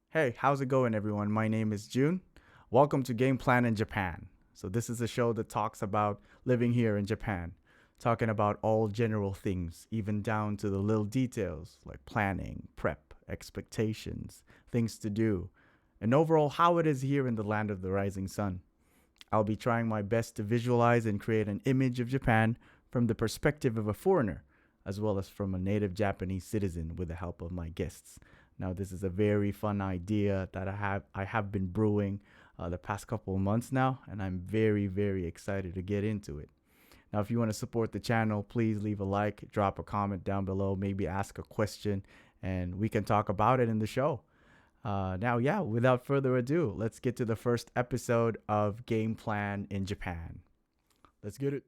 Hey, how's it going, everyone? My name is June. Welcome to Game Plan in Japan. So this is a show that talks about living here in Japan, talking about all general things, even down to the little details like planning, prep, expectations, things to do, and overall how it is here in the land of the rising sun. I'll be trying my best to visualize and create an image of Japan from the perspective of a foreigner, as well as from a native Japanese citizen with the help of my guests. Now, this is a very fun idea that I have been brewing the past couple of months now, and I'm very, very excited to get into it. Now, if you want to support the channel, please leave a like, drop a comment down below, maybe ask a question, and we can talk about it in the show. Without further ado, let's get to the first episode of Game Plan in Japan. Let's get it.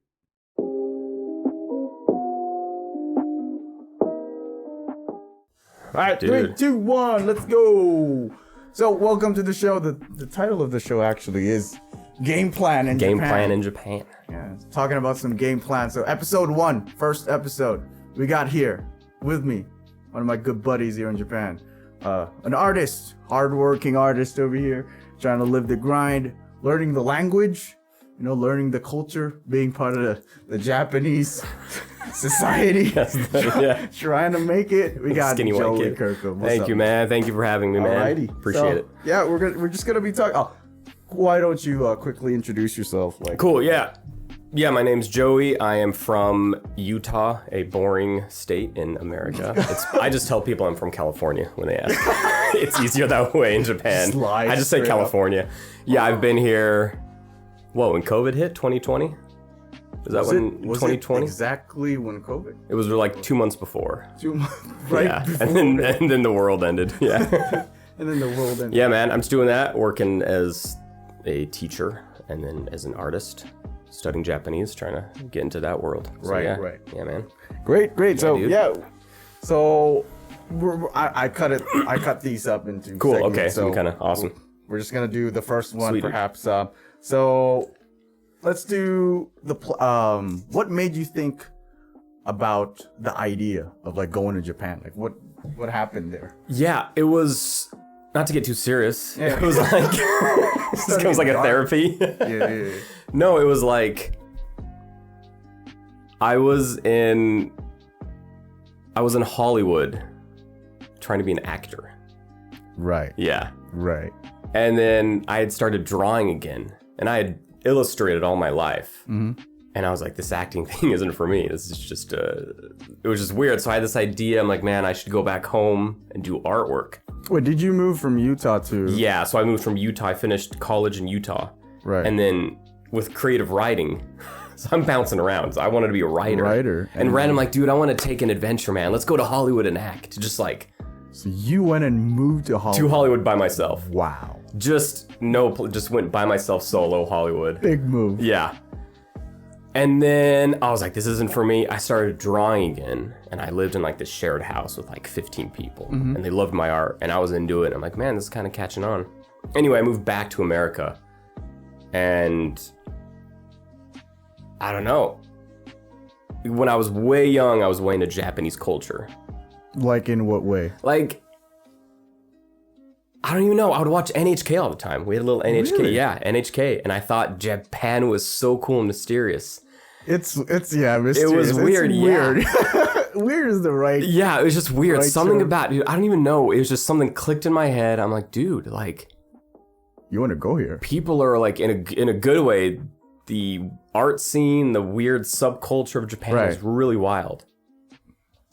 All right, Dude. 3, 2, 1, let's go. So, welcome to the show. The title of the show actually is Game Plan in Japan. Game Plan in Japan. Yeah, talking about some game plan. So, episode 1, first episode, we got here with me, one of my good buddies here in Japan. An artist, hardworking artist over here, trying to live the grind, learning the language, learning the culture, being part of the Japanese society, trying to make it. We got Skinny white Joey kid. Kirkham. Thank you, man. Thank you for having me, man. Alrighty. Appreciate it. Yeah, we're just gonna be talking. Oh, why don't you quickly introduce yourself? Cool, yeah. Yeah, my name's Joey. I am from Utah, a boring state in America. I just tell people I'm from California when they ask. It's easier that way in Japan. I just say California. Yeah, I've been here, when COVID hit, 2020? Was that when 2020? Exactly when COVID? It was like 2 months before. 2 months, right? Yeah, Before. and then the world ended. Yeah. And then the world ended. Yeah, man, I'm just doing that, working as a teacher and then as an artist, studying Japanese, trying to get into that world. So, Right. Yeah, man. Great. Dude. So I cut these up into Cool. segments, Okay. So Kind of awesome. we're just gonna do the first one, Sweeter. perhaps. So let's do what made you think about the idea of going to Japan? Like what happened there? Yeah, it was, not to get too serious. Yeah. It was like it was like a therapy. Yeah. No, it was like I was in Hollywood trying to be an actor. Right. Yeah. Right. And then I had started drawing again, and I had illustrated all my life. Mm-hmm. And I was like, this acting thing isn't for me. This is just, it was just weird. So I had this idea. I'm like, man, I should go back home and do artwork. Wait, did you move from Utah to? Yeah, so I moved from Utah. I finished college in Utah. Right. And then with creative writing, so I'm bouncing around. So I wanted to be a writer. And random, like, dude, I want to take an adventure, man. Let's go to Hollywood and act. Just like. So you went and moved to Hollywood? To Hollywood by myself. Wow. Just went by myself solo Hollywood. Big move. Yeah. And then I was like, this isn't for me. I started drawing again, and I lived in like this shared house with like 15 people, and they loved my art, and I was into it. And I'm like, man, this is kind of catching on. Anyway, I moved back to America, and I don't know. When I was way young, I was way into Japanese culture. Like in what way? Like, I don't even know. I would watch NHK all the time. We had a little NHK. Really? Yeah, NHK. And I thought Japan was so cool and mysterious. It's mysterious. It was weird, It's weird. Weird is the right. Yeah, it was just weird. Right Something term. about it, I don't even know. It was just something clicked in my head. I'm like, dude, like, You want to go here? people are like, in a good way, the art scene, the weird subculture of Japan is Right. really wild.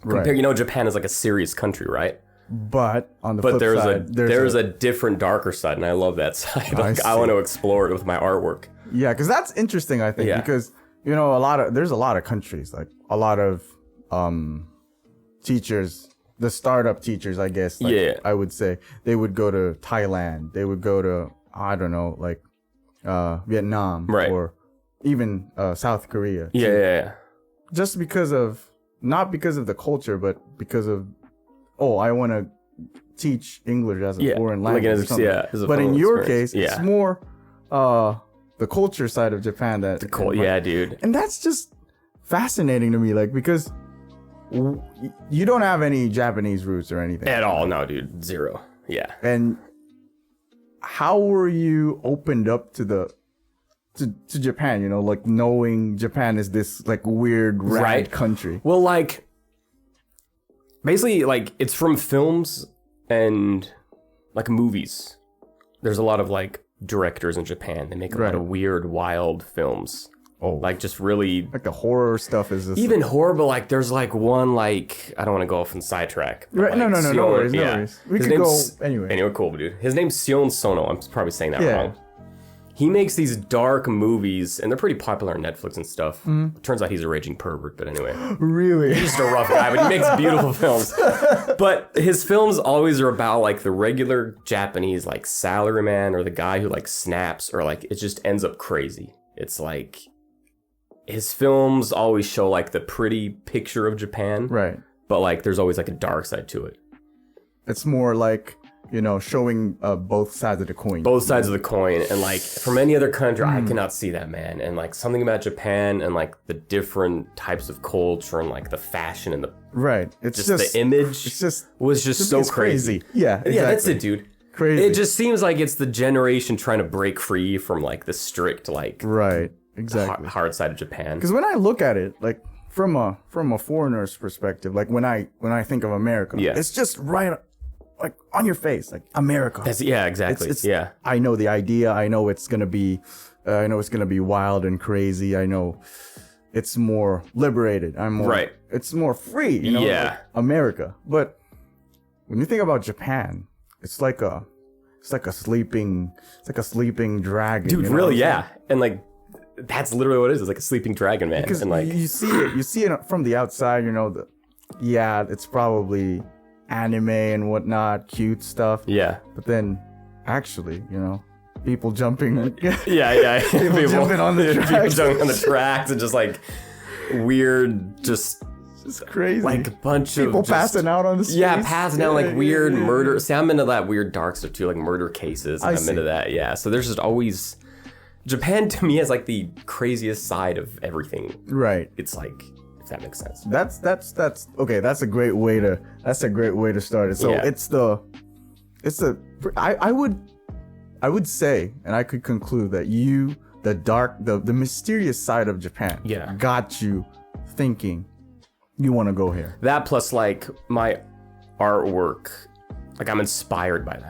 Right. Japan is like a serious country, right? But on the But flip there's side, there's a different, darker side, and I love that side. Like, I see. want to explore it with my artwork. yeah, because that's interesting. I think Yeah. because there's a lot of countries, like a lot of teachers, the startup teachers, I guess. Like, Yeah. I would say they would go to Thailand. They would go to Vietnam, Right. or even South Korea. Yeah. Just not because of the culture, but because of, I want to teach English as a Yeah, foreign like language. as a- or something. yeah, as a But in foreign your experience. case, it's Yeah. more the culture side of Japan that. Yeah, dude. And that's just fascinating to me, like, because you don't have any Japanese roots or anything. At all, no, dude. Zero. Yeah. And how were you opened up to Japan, you know, like knowing Japan is this like weird rad country? Well, like basically like it's from films and like movies. There's a lot of like directors in Japan. They make a lot of weird, wild films. Oh, like just really like the horror stuff is just even horror, but like there's like one like I don't want to go off and sidetrack. Right? Like, no worries. We could go anyway. Anyway, cool, dude. His name's Sion Sono. I'm probably saying that wrong. He makes these dark movies, and they're pretty popular on Netflix and stuff. Turns out he's a raging pervert, but anyway. Really? He's just a rough guy, but he makes beautiful films. But his films always are about like the regular Japanese like salaryman or the guy who like snaps or like it just ends up crazy. It's like his films always show like the pretty picture of Japan. Right. But like there's always like a dark side to it. It's more like, you know, showing both sides of the coin. Both sides of the coin. And like from any other country, I cannot see that, man. And like something about Japan and like the different types of culture and like the fashion and the it's just the image was just so crazy. Yeah, exactly. Yeah, that's it, dude. Crazy. It just seems like it's the generation trying to break free from like the strict like exactly hard side of Japan. Because when I look at it, like from a foreigner's perspective, like when I think of America, it's just right like on your face, like America. Exactly. It's I know the idea. I know it's gonna be wild and crazy. I know it's more liberated. It's more free. You know, like America. But when you think about Japan, it's like a sleeping dragon. Dude, you know really, and like that's literally what it is. It's like a sleeping dragon, man. Because and like you see it from the outside. You know, it's probably anime and whatnot, cute stuff. Yeah. But then, actually, you know, people jumping. people jumping on the tracks. People jumping on the tracks and just like weird, just crazy. Like a bunch people of passing out on the streets. Yeah, passing out like weird murder. See, I'm into that weird dark stuff too, like murder cases. I'm into that. Yeah. So there's just always Japan to me is like the craziest side of everything. Right. It's like. If that makes sense. That's okay. That's a great way to start it. So I would say, and I could conclude that the mysterious side of Japan got you thinking you want to go here. That plus like my artwork, like I'm inspired by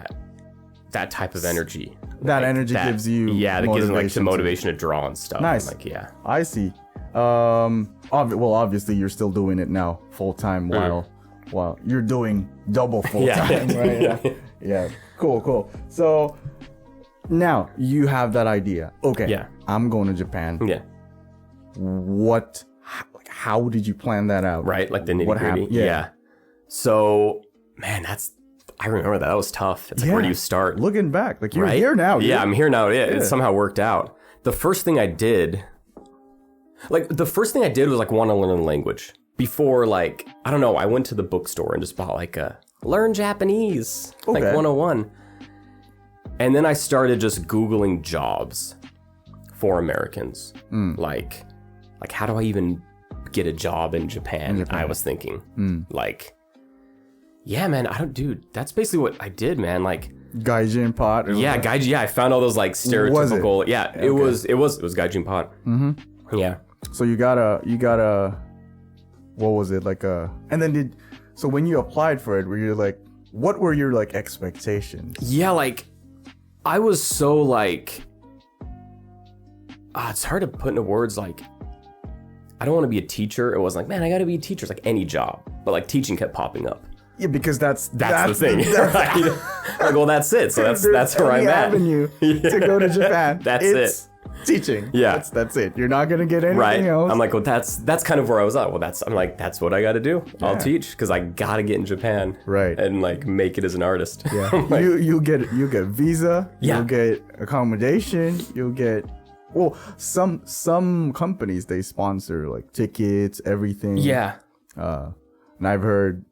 that type of energy. That like energy gives you that gives me like the motivation to draw and stuff. Nice. And like I see. Obviously you're still doing it now full time while you're doing double full time, right? Yeah. Cool. So now you have that idea. Okay. Yeah. I'm going to Japan. Yeah. How did you plan that out? Right. Like the nitty gritty. Yeah. So, man, I remember that. That was tough. It's like, where do you start? Looking back, like you're here now. Yeah, I'm here now. Yeah, it somehow worked out. The first thing I did was like want to learn the language. Before, like, I don't know, I went to the bookstore and just bought like a learn Japanese, like 101. And then I started just Googling jobs for Americans. Like how do I even get a job in Japan? I was thinking. Like, yeah, man, that's basically what I did, man. Like Gaijin pot. Gaijin. Yeah, I found all those like stereotypical. It was Gaijin pot. Mm-hmm. Yeah. So you got a what was it like and then so when you applied for it, were you like, what were your like expectations? Yeah, like I was so like, it's hard to put into words. Like, I don't want to be a teacher. It wasn't like, man, I got to be a teacher. It's like any job, but like teaching kept popping up. Yeah, because that's the thing, right? Like, well, that's it. So that's where I'm at. Avenue to go to Japan. It's teaching. Yeah, that's it. You're not gonna get anything else. I'm like, well, that's kind of where I was at. Well, that's what I got to do. I'll teach because I gotta get in Japan, right? And like make it as an artist. Yeah, like, you get visa. Yeah. You'll get accommodation. You'll get. Well, some companies they sponsor like tickets, everything. Yeah. And I've heard.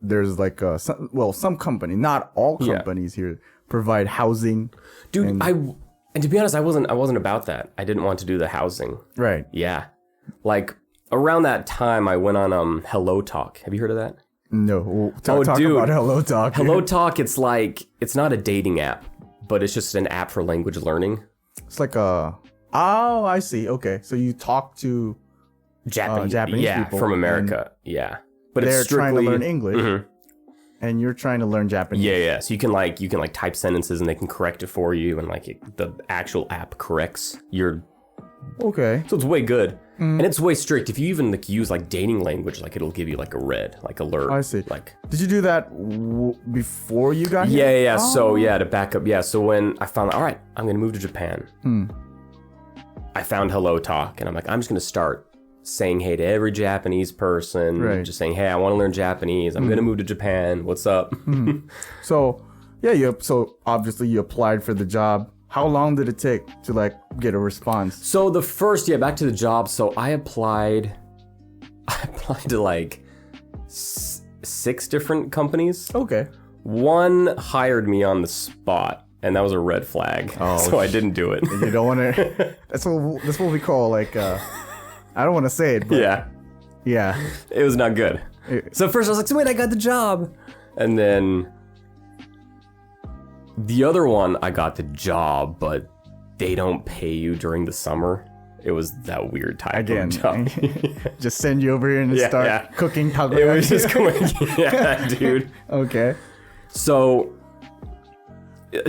There's like some company, not all companies here provide housing. Dude, and to be honest, I wasn't about that. I didn't want to do the housing. Right. Yeah. Like around that time I went on Hello Talk. Have you heard of that? No. Talk about Hello Talk. Hello Talk, it's like it's not a dating app, but it's just an app for language learning. It's like a... Oh, I see. Okay. So you talk to Japanese people. From America. Yeah. But they're it's strictly... trying to learn English. And you're trying to learn Japanese. Yeah. So you can like type sentences and they can correct it for you, and like the actual app corrects your... Okay. So it's way good. And it's way strict. If you even like use like dating language, like it'll give you like a red, like alert. I see. Like, did you do that before you got here? Yeah. Oh. So to back up. Yeah. So when I found, all right, I'm going to move to Japan. I found Hello Talk, and I'm like, I'm just going to start saying hey to every Japanese person. Right. Just saying, hey, I want to learn Japanese. I'm going to move to Japan. What's up? So, so obviously you applied for the job. How long did it take to like get a response? So the first, back to the job. So I applied to like 6 different companies. Okay. One hired me on the spot, and that was a red flag. Oh, so I didn't do it. You don't want to. That's what we call like. I don't want to say it, but yeah, it was not good. So first I was like, so wait, I got the job, and then. The other one, I got the job, but they don't pay you during the summer. It was that weird type of job. Just send you over here and start cooking takoyaki. It was just going, dude. Okay. So,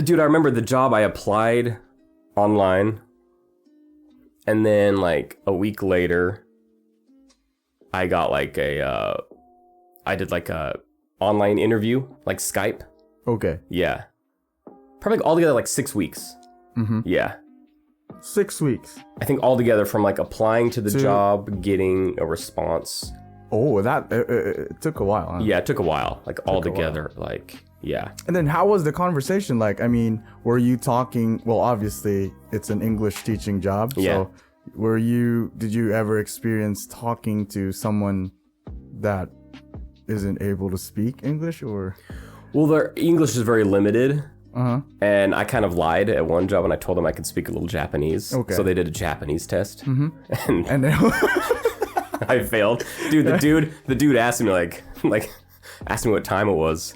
dude, I remember the job I applied online, and then like a week later, I got like I did like a online interview, like Skype. Okay. Yeah. Probably altogether like 6 weeks. Yeah. 6 weeks. I think altogether from like applying to the job, getting a response. Oh, that it took a while. Huh? Yeah, it took a while. Like altogether, like, yeah. And then how was the conversation like? I mean, were you talking? Well, obviously it's an English teaching job. Yeah. So did you ever experience talking to someone that isn't able to speak English or? Well, their English is very limited. And I kind of lied at one job, and I told them I could speak a little Japanese. Okay. So they did a Japanese test, and then I failed. Dude, the dude asked me asked me what time it was.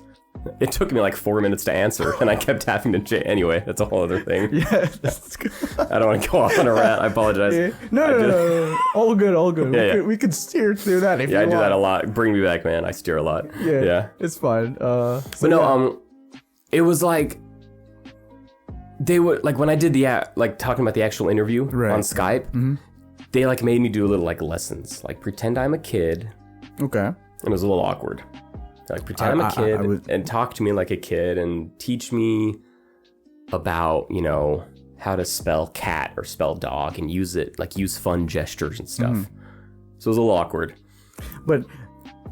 It took me like 4 minutes to answer, and I kept having to anyway. That's a whole other thing. Yeah, that's good. I don't want to go off on a rant. I apologize. Yeah. No. All good. Yeah, we could steer through that if you want. I do that a lot. Bring me back, man. I steer a lot. Yeah. It's fine. It was like. They would like when I did talking about the actual interview on Skype. They like made me do a little like lessons, like pretend I'm a kid. Okay. And it was a little awkward. Like pretend I'm a kid and talk to me like a kid and teach me about how to spell cat or spell dog and use fun gestures and stuff. So it was a little awkward. But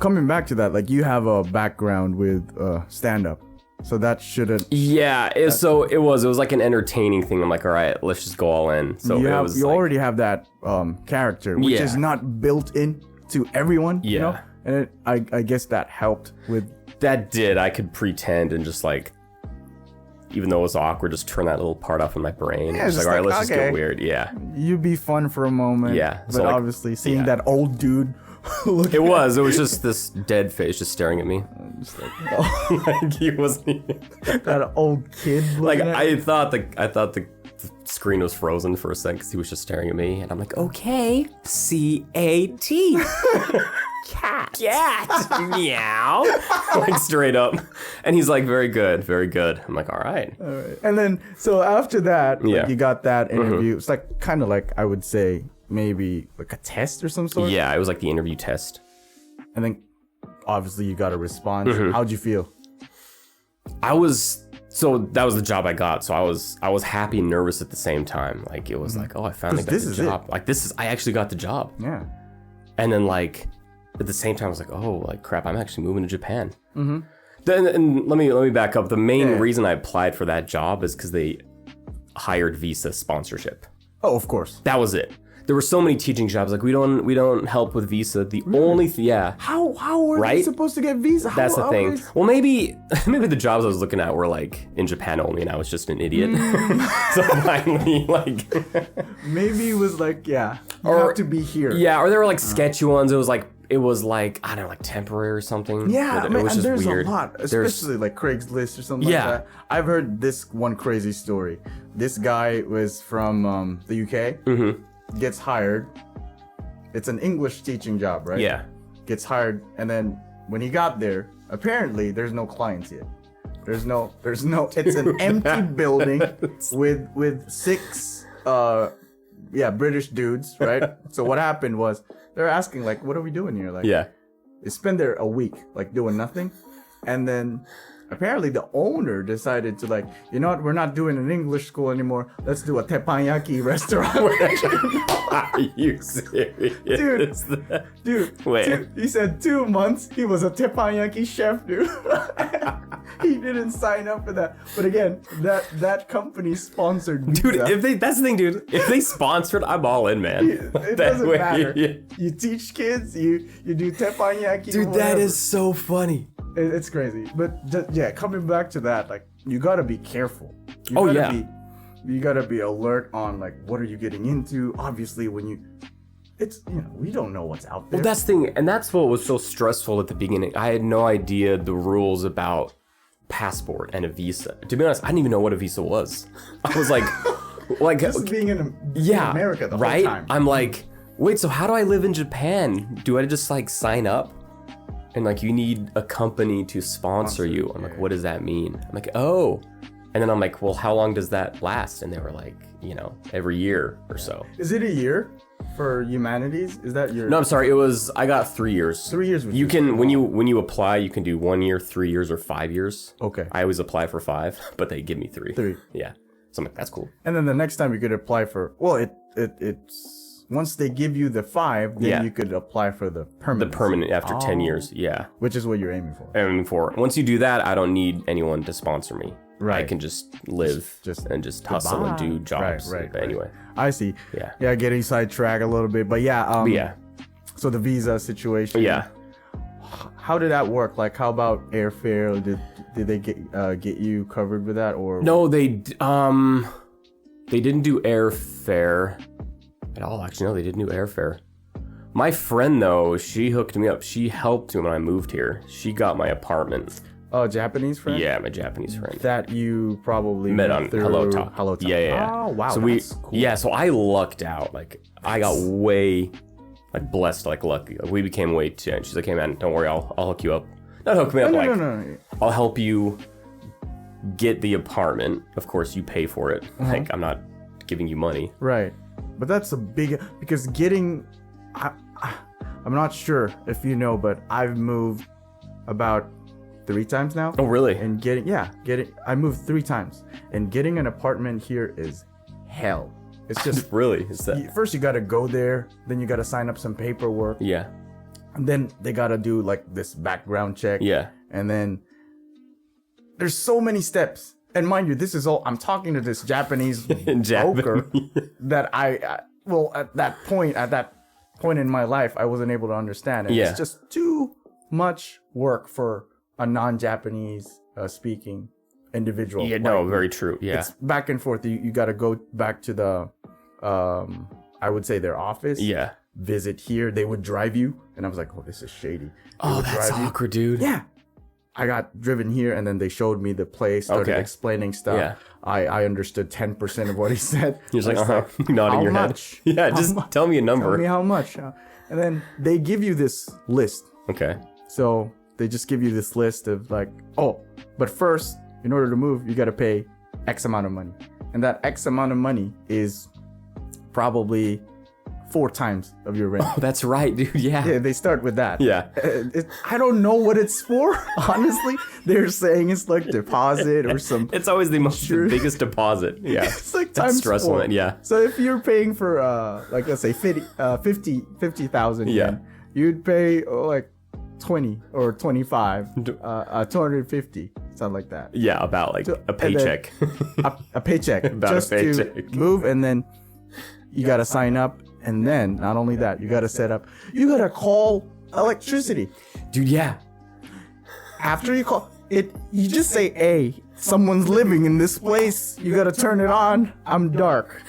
coming back to that, like you have a background with stand-up. So that shouldn't. Yeah, it was like an entertaining thing. I'm like, all right, let's just go all in. So you already have that character, which is not built in to everyone. Yeah, you know? And I guess that helped with. That did. I could pretend and just like, even though it was awkward, just turn that little part off in my brain. Yeah, just like, all right, let's just get weird. Yeah, you'd be fun for a moment. Yeah, but obviously seeing that old dude. It was just this dead face just staring at me. Just like he wasn't that old kid. Like I thought the screen was frozen for a second because he was just staring at me, and I'm like, okay, C-A-T, cat, meow, like straight up, and he's like, very good. I'm like, all right. And then so after that, you got that interview. It's like kind of like I would say. Maybe like a test or some sort? Yeah, it was like the interview test. And then obviously you got a response. How'd you feel? That was the job I got. So I was happy and nervous at the same time. Like it was like, oh, I finally got the job. Like I actually got the job. Yeah. And then like at the same time I was like, oh, like crap, I'm actually moving to Japan. Then and let me back up. The main reason I applied for that job is because they hired visa sponsorship. Oh, of course. That was it. There were so many teaching jobs. Like we don't help with visa. The only How were you supposed to get visa? That's the thing. Well, maybe the jobs I was looking at were like in Japan only, and I was just an idiot. So finally, like maybe it was like you have to be here. Yeah, or there were like sketchy ones. It was like it was like, I don't know, like temporary or something. Yeah, But man, it was and just there's weird. a lot, especially like Craigslist or something Yeah. like that. I've heard this one crazy story. This guy was from the UK, gets hired. It's an English teaching job, right? Yeah. Gets hired, and then when he got there, apparently there's no clients yet. There's no. It's an empty building with 6 British dudes, right? So what happened was they're asking like, what are we doing here? Like, Yeah. they spend there a week like doing nothing, and then apparently the owner decided to like, you know what, we're not doing an English school anymore, let's do a teppanyaki restaurant. Are you serious? Dude, Wait. he said 2 months he was a teppanyaki chef, dude. He didn't sign up for that, but again, that company sponsored Dude, pizza. that's the thing, dude. If they sponsored, I'm all in, man. It doesn't matter. You teach kids, you do teppanyaki. Dude, that whatever. is so funny. It's crazy, but coming back to that, like, you gotta be careful. You gotta be alert on like, what are you getting into? Obviously, we don't know what's out there. Well, that's the thing, and that's what was so stressful at the beginning. I had no idea the rules about passport and a visa. To be honest, I didn't even know what a visa was. I was like, just being in America the right? whole time. I'm like, wait, so how do I live in Japan? Do I just like sign up? And like, you need a company to sponsor you. I'm like, what does that mean? I'm like, oh. And then I'm like, well, how long does that last? And they were like, every year or so. Is it a year for humanities? Is that your? No, I'm sorry. I got 3 years. 3 years. You can, when you apply, you can do 1 year, 3 years, or 5 years. Okay. I always apply for 5, but they give me 3. 3. Yeah. So I'm like, that's cool. And then the next time you could apply for, it's once they give you the 5, then you could apply for the permanent. The permanent after 10 years. Yeah. Which is what you're aiming for. And once you do that, I don't need anyone to sponsor me. Right. I can just live and just hustle and do jobs. Right. But anyway. I see. Yeah. Yeah, getting sidetracked a little bit, but yeah. So the visa situation. Yeah. How did that work? Like, how about airfare? Did they get you covered with that, or no? They didn't do airfare at all. Actually, no, they didn't do airfare. My friend though, she hooked me up. She helped me when I moved here. She got my apartment. Oh, Japanese friend? Yeah, my Japanese friend. That you probably met on through Hello Talk. Yeah. Yeah. Oh, wow. So that's cool. so I lucked out. Like, I got way, like, blessed, like, lucky. We became way too. And she's like, hey man, don't worry, I'll hook you up. Not hook me up, No. I'll help you get the apartment. Of course, you pay for it. Like, I'm not giving you money. Right. But that's a big, because I'm not sure if you know, but I've moved about 3 times now. Oh, really? And I moved 3 times, and getting an apartment here is hell. It's just really? Is that? First you gotta go there, then you gotta sign up some paperwork, Yeah. and then they gotta do like this background check. Yeah. And then there's so many steps. And mind you, this is all, I'm talking to this Japanese broker that at that point in my life, I wasn't able to understand. And it's just too much work for a non-Japanese speaking individual. Yeah, no, very true. Yeah. It's back and forth. You got to go back to the, I would say their office. Yeah. Visit here. They would drive you. And I was like, oh, this is shady. Oh, that's awkward, dude. Yeah. I got driven here, and then they showed me the place, started explaining stuff. Yeah. I understood 10% of what he said. You're just like, nodding your head. Yeah, just tell me a number. Tell me how much. And then they give you this list. Okay. So they just give you this list of like, but first, in order to move, you got to pay X amount of money. And that X amount of money is probably 4 times of your rent. Oh, that's right, dude. Yeah. Yeah, they start with that. Yeah. I don't know what it's for, honestly. They're saying it's like deposit or some. It's always the biggest deposit. Yeah. It's like that's times stressful. 4. Yeah. So if you're paying for like let's say 50,000 yen, you'd pay like 20 or 25, 250, something like that. Yeah, about like a paycheck. A paycheck. About just a paycheck. To move, and then you got to sign up. And then, not only that, you got to set up, you got to call electricity. Dude, yeah. After you call it, you just say, hey, someone's living in this place. You got to turn it on. I'm dark.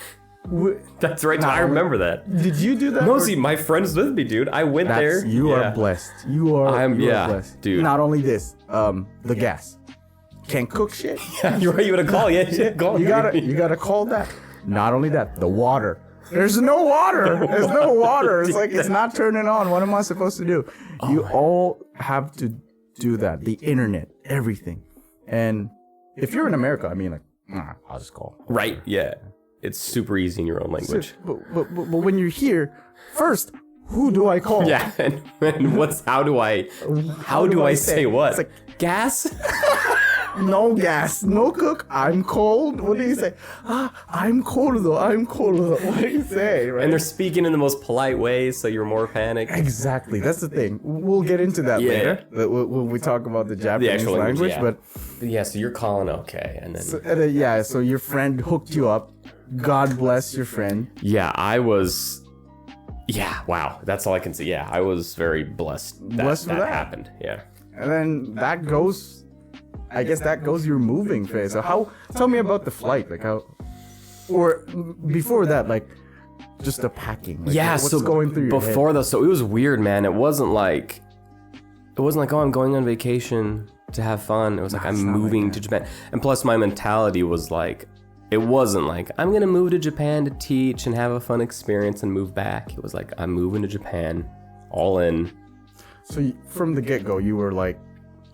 That's right. I remember that. Did you do that? No, see, my friend's with me, dude. I went there. You Yeah. are blessed. You are blessed. dude. Not only this, the gas. Can't cook shit. Yeah, you're right. You gotta call. Yeah, call. You gotta call that. Not only that, the water. There's no water. There's no water. It's like it's not turning on. What am I supposed to do? You all have to do that. The internet, everything. And if you're in America, I mean, like, I'll just call. Right. Yeah. It's super easy in your own language. But when you're here, first, who do I call? Yeah. And how do I say what? It's like, gas? no gas, no cook. I'm cold. What do you say? I'm cold though. What do you say? Right? And they're speaking in the most polite way, so you're more panicked. Exactly. That's the thing. We'll get into that later when we talk about the Japanese actual language. Yeah. But yeah, so you're calling okay, and then so your friend hooked you up. God bless your friend. Yeah, I was. Yeah, wow. That's all I can say. Yeah, I was very blessed that happened. Yeah. And then that goes. I guess that goes your moving phase. So tell me about the flight, like how, or before that, like just the packing. Like, what's going through your before head? though, so it was weird, man. It wasn't like, oh, I'm going on vacation to have fun. It was like, I'm moving to Japan. And plus my mentality was like, it wasn't like, I'm going to move to Japan to teach and have a fun experience and move back. It was like, I'm moving to Japan, all in. So from the get-go, you were like,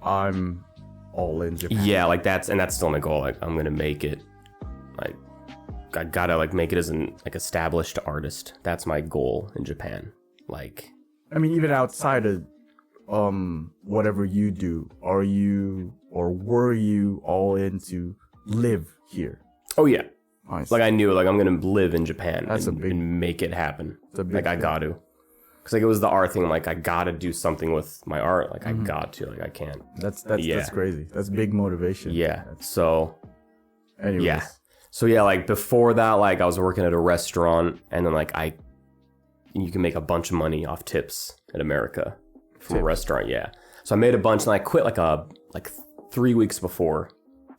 I'm all in Japan. Yeah, like that's still my goal. Like I'm gonna make it. Like I gotta like make it as an like established artist. That's my goal in Japan. Like, I mean, even outside of whatever you do, are you or were you all in to live here? Oh yeah. Nice. Like I knew like I'm gonna live in Japan and make it happen. It's a big like I got to. Cause like it was the art thing. I'm like I gotta do something with my art. Like I got to. Like I can't. That's crazy. That's big motivation. Yeah. So. Anyways. Yeah. So yeah, like before that, like I was working at a restaurant, and then like you can make a bunch of money off tips in America from a restaurant. Yeah. So I made a bunch, and I quit like 3 weeks before,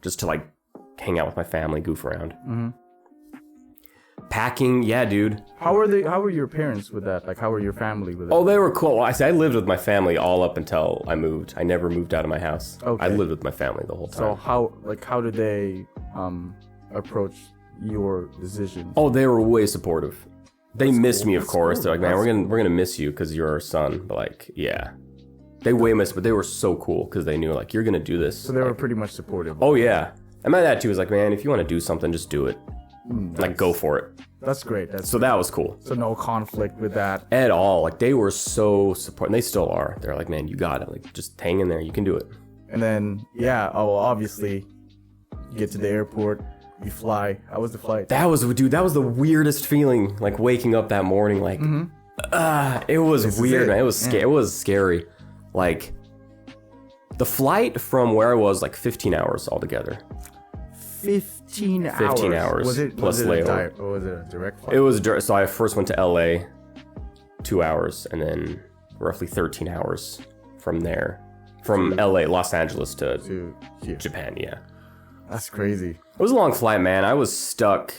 just to like hang out with my family, goof around. Mm-hmm. Packing, yeah, dude. How were your parents with that? Like, how were your family with it? Oh, they were cool. I lived with my family all up until I moved. I never moved out of my house. Okay. I lived with my family the whole time. So how did they approach your decision? Oh, they were way supportive. They missed me, of course. They're like, man, we're gonna miss you because you're our son. But like, yeah, they way missed. But they were so cool because they knew like you're gonna do this. So they were pretty much supportive. Oh yeah, and my dad too was like, man, if you want to do something, just do it. Like go for it. That's great. So that was cool. So no conflict with that at all. Like they were so supportive. And they still are. They're like, man, you got it. Like just hang in there. You can do it. And then obviously, you get to the airport. You fly. How was the flight? That was the weirdest feeling. Like waking up that morning, like, it was weird, man. It was scary. It was scary. Like, the flight from where I was, like 15 hours altogether. 15 hours. Was it layover? Or was it a direct flight? It was so I first went to LA, 2 hours, and then roughly 13 hours from there, from LA, Los Angeles to Japan. Yeah. That's crazy. It was a long flight, man. I was stuck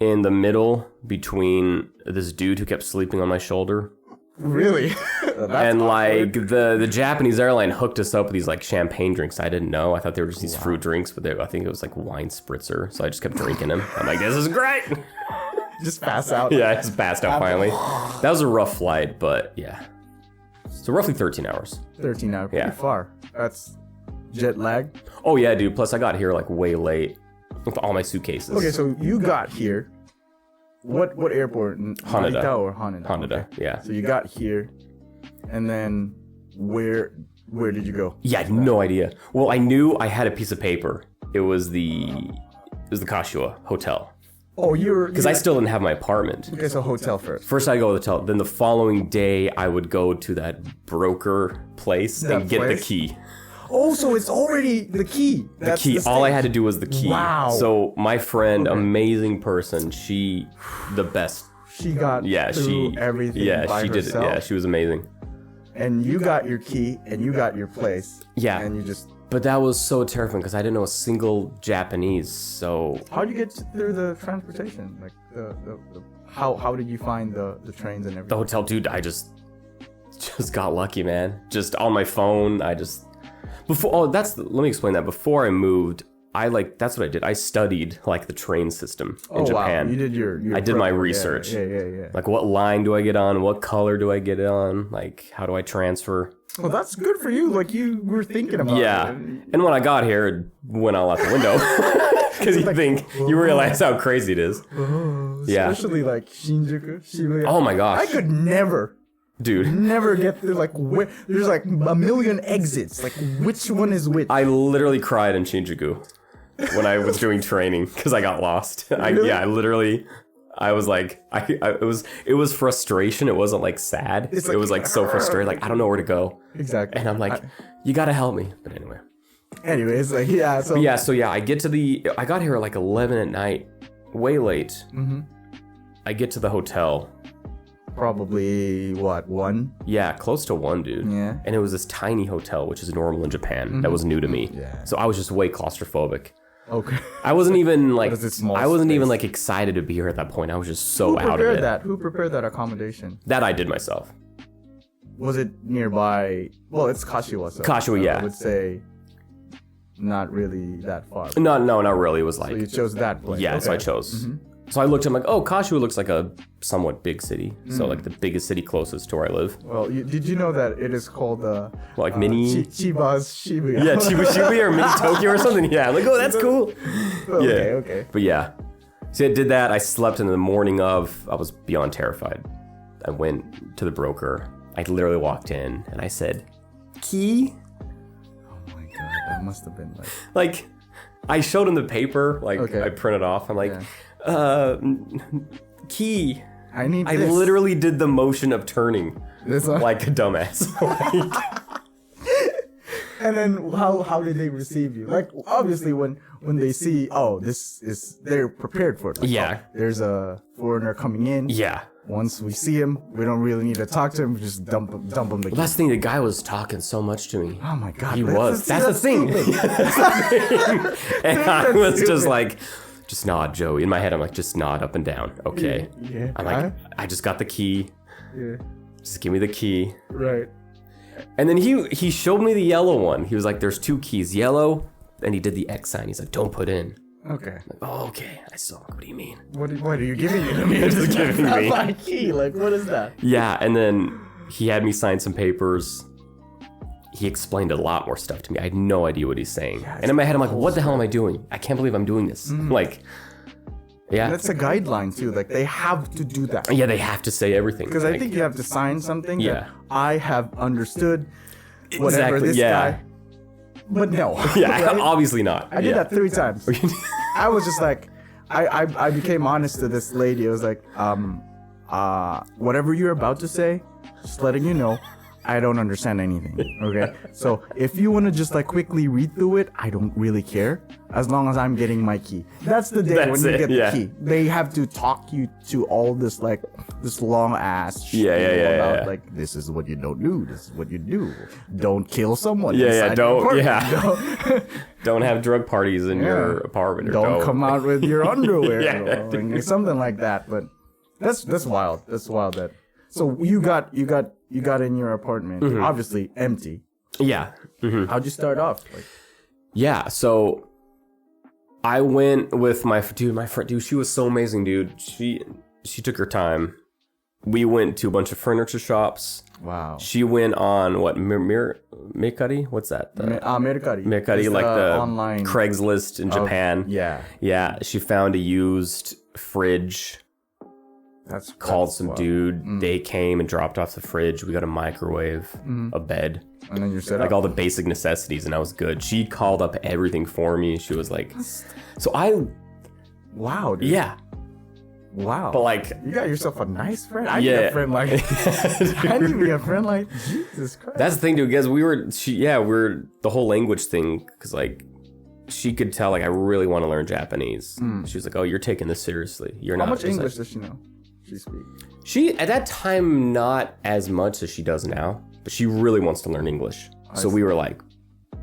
in the middle between this dude who kept sleeping on my shoulder. Really? And like the Japanese airline hooked us up with these like champagne drinks. I didn't know. I thought they were just these fruit drinks, but I think it was like wine spritzer. So I just kept drinking them. I'm like, this is great. Just pass out. Yeah, I just passed out finally. That was a rough flight, but yeah. So roughly 13 hours. 13 hours. Pretty far. That's jet lag. Oh yeah, dude. Plus I got here like way late with all my suitcases. Okay, so you got here. What airport? Haneda or Haneda? Haneda, okay. Yeah. So you got here, and then where did you go? Yeah, I had no idea. Well, I knew I had a piece of paper. It was the Kashiwa Hotel. Oh, because I still didn't have my apartment. Okay, so hotel first. First I go to the hotel. Then the following day I would go to that broker place and get the key. Oh, so it's already the key. The key. All I had to do was the key. Wow. So my friend, amazing person, the best. She got through everything by she herself. did it. Yeah, she was amazing. And you got your key, and you got your place. Yeah. And you just But that was so terrifying because I didn't know a single Japanese. So How'd you get through the transportation? Like how did you find the trains and everything? the hotel, dude, I just got lucky, man. Just on my phone, let me explain that. Before I moved, that's what I did. I studied like the train system in Japan. Wow. You did your I did my research. Yeah. Like what line do I get on? What color do I get on? Like how do I transfer? Well, that's good for you. Like you were thinking about it. And when I got here, it went all out the window. Because you realize how crazy it is. Especially like Shinjuku, Shibuya. Oh my gosh. I could never get through like there's like a million exits. Like which one is which? I literally cried in Shinjuku when I was doing training because I got lost. Really? I was like, it was frustration. It wasn't like sad. It was like so frustrated. Like I don't know where to go. Exactly. And I'm like, you gotta help me. But anyway. Anyways, like So I got here at like 11 at night, way late. Mm-hmm. I get to the hotel. Probably what, 1? Yeah, close to 1, dude. Yeah. And it was this tiny hotel, which is normal in Japan. Mm-hmm. That was new to me. Yeah. So I was just way claustrophobic. Okay. I wasn't even like even excited to be here at that point. I was just so out of it. Who prepared that accommodation? That I did myself. Was it nearby? Well, it's Kashiwa. So Kashiwa, yeah. I would say not really that far. No, not really. It was like... So you chose that place. Yeah, okay. So I chose. Mm-hmm. So I looked, I'm like, oh, Kashiwa looks like a somewhat big city. So like the biggest city closest to where I live. Well, did you know that it is called mini... Chiba's Shibuya? Yeah, Shibuya or mini Tokyo or something. Yeah, I'm like, oh, that's cool. Okay. But yeah. So I did that. I slept in the morning of. I was beyond terrified. I went to the broker. I literally walked in and I said, key? Oh my God, that must have been like... Like, I showed him the paper. Like, I printed off. I'm like... key. I need I this. literally did the motion of turning this one? like a dumbass. And then how did they receive you? Like obviously when they see, they're prepared for it. Like, yeah. There's a foreigner coming in. Yeah. Once we see him, we don't really need to talk to him. We just dump him. Well, that's the thing. The guy was talking so much to me. Oh my God. He was. That's the thing. And I was just like... Just nod, Joey. In my head, I'm like, just nod up and down. Okay. Yeah. I'm like, I just got the key. Yeah. Just give me the key. Right. And then he showed me the yellow one. He was like, there's 2 keys. Yellow, and he did the X sign. He's like, don't put in. Okay. I'm like, oh, okay. I saw. What do you mean? What are you giving it to me? Just giving me. That's my key. Like, what is that? Yeah, and then he had me sign some papers. He explained a lot more stuff to me. I had no idea what he's saying. Yeah, and in my head, I'm like, what the hell am I doing? I can't believe I'm doing this. Like, yeah. And that's a guideline, too. Like, they have to do that. Yeah, they have to say everything. Because I think you have to sign something that I have understood whatever this guy... But no. Yeah, right? Obviously not. I did that 3 times. I was just like... I became honest to this lady. I was like, whatever you're about to say, just letting you know, I don't understand anything, okay? So if you want to just like quickly read through it, I don't really care as long as I'm getting my key. That's the day when you get the key. They have to talk you to all this like this long ass shit about like this is what you don't do, this is what you do. Don't kill someone. Don't have drug parties in your apartment. Or don't come out with your underwear or something like that. But that's wild. That's wild. That so you got in your apartment, obviously empty. Yeah. Mm-hmm. How'd you start off? Yeah, so I went with my friend, dude, she was so amazing, dude. She took her time. We went to a bunch of furniture shops. Wow. She went on what, Mercari? What's that? Mercari. Mercari, like the online Craigslist in Japan. Yeah. Yeah, she found a used fridge. Called some dude. They came and dropped off the fridge. We got a microwave, a bed, and then you're set like up. all the basic necessities, and I was good. She called up everything for me. She was like, so I, wow, dude. Yeah, wow. But like, you got yourself a nice friend. I need a friend like I need to be a friend like Jesus Christ. That's the thing, dude. Because we're the whole language thing. Because like, she could tell like I really want to learn Japanese. She was like, oh, you're taking this seriously. You're not. How much English does she know? She at that time not as much as she does now, but she really wants to learn English. So we were like,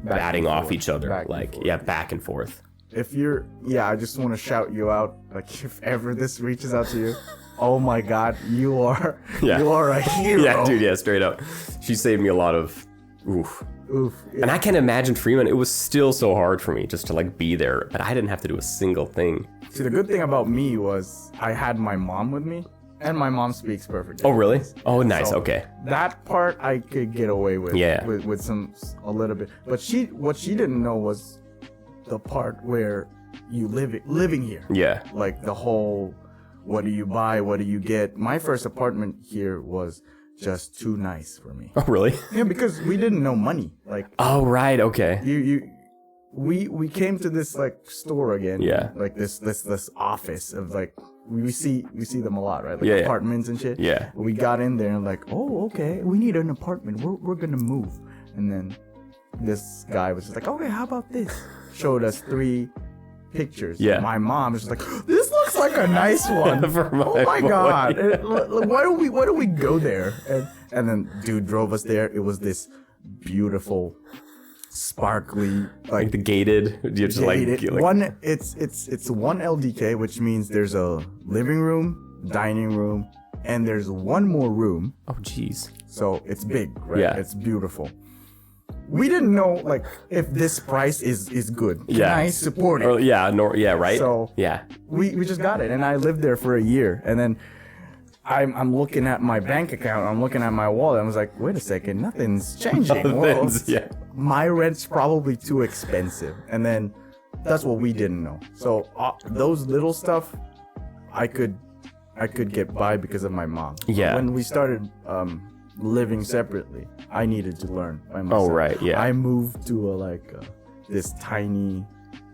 batting off each other, Back and like forth. back and forth. If you're, I just want to shout you out. Like, if ever this reaches out to you, oh my God, you are a hero. Yeah, dude, yeah, straight up. She saved me a lot of oof. Yeah. And I can't imagine Freeman. It was still so hard for me just to like be there, but I didn't have to do a single thing. See, the good thing about me was I had my mom with me, and my mom speaks perfect. Oh, really? Oh, nice. So okay. That part I could get away with. Yeah. With a little bit. But what she didn't know was the part where you living here. Yeah. Like the whole, what do you buy? What do you get? My first apartment here was just too nice for me. Oh, really? Yeah, because we didn't know money. Like, Oh, right. Okay. we came to this like store again. Yeah. Like this office of like we see them a lot, right? Like Yeah, yeah. apartments and shit. Yeah. We got in there and like, oh, okay, we need an apartment. We're gonna move. And then this guy was just like, okay, how about this? Showed us 3 pictures. Yeah. My mom was just like, this looks like a nice one. For my Oh my boy. God. Why do we go there? And then dude drove us there. It was this beautiful, sparkly, Like the gated. You just gated. like One, it's 1 LDK, which means there's a living room, dining room, and there's one more room. Oh, jeez. So it's big, right? Yeah. It's beautiful. We didn't know like if this price is good. Can Yeah. I support it? Or, yeah, right? So- yeah. We just got it, and I lived there for a year, and then I'm looking at my bank account, I'm looking at my wallet, I was like, wait a second, nothing's changing. Well, Yeah. my rent's probably too expensive, and then that's what we didn't know. So those little stuff, I could get by because of my mom. Yeah. When we started living separately, I needed to learn by myself. Oh, right, yeah. I moved to this tiny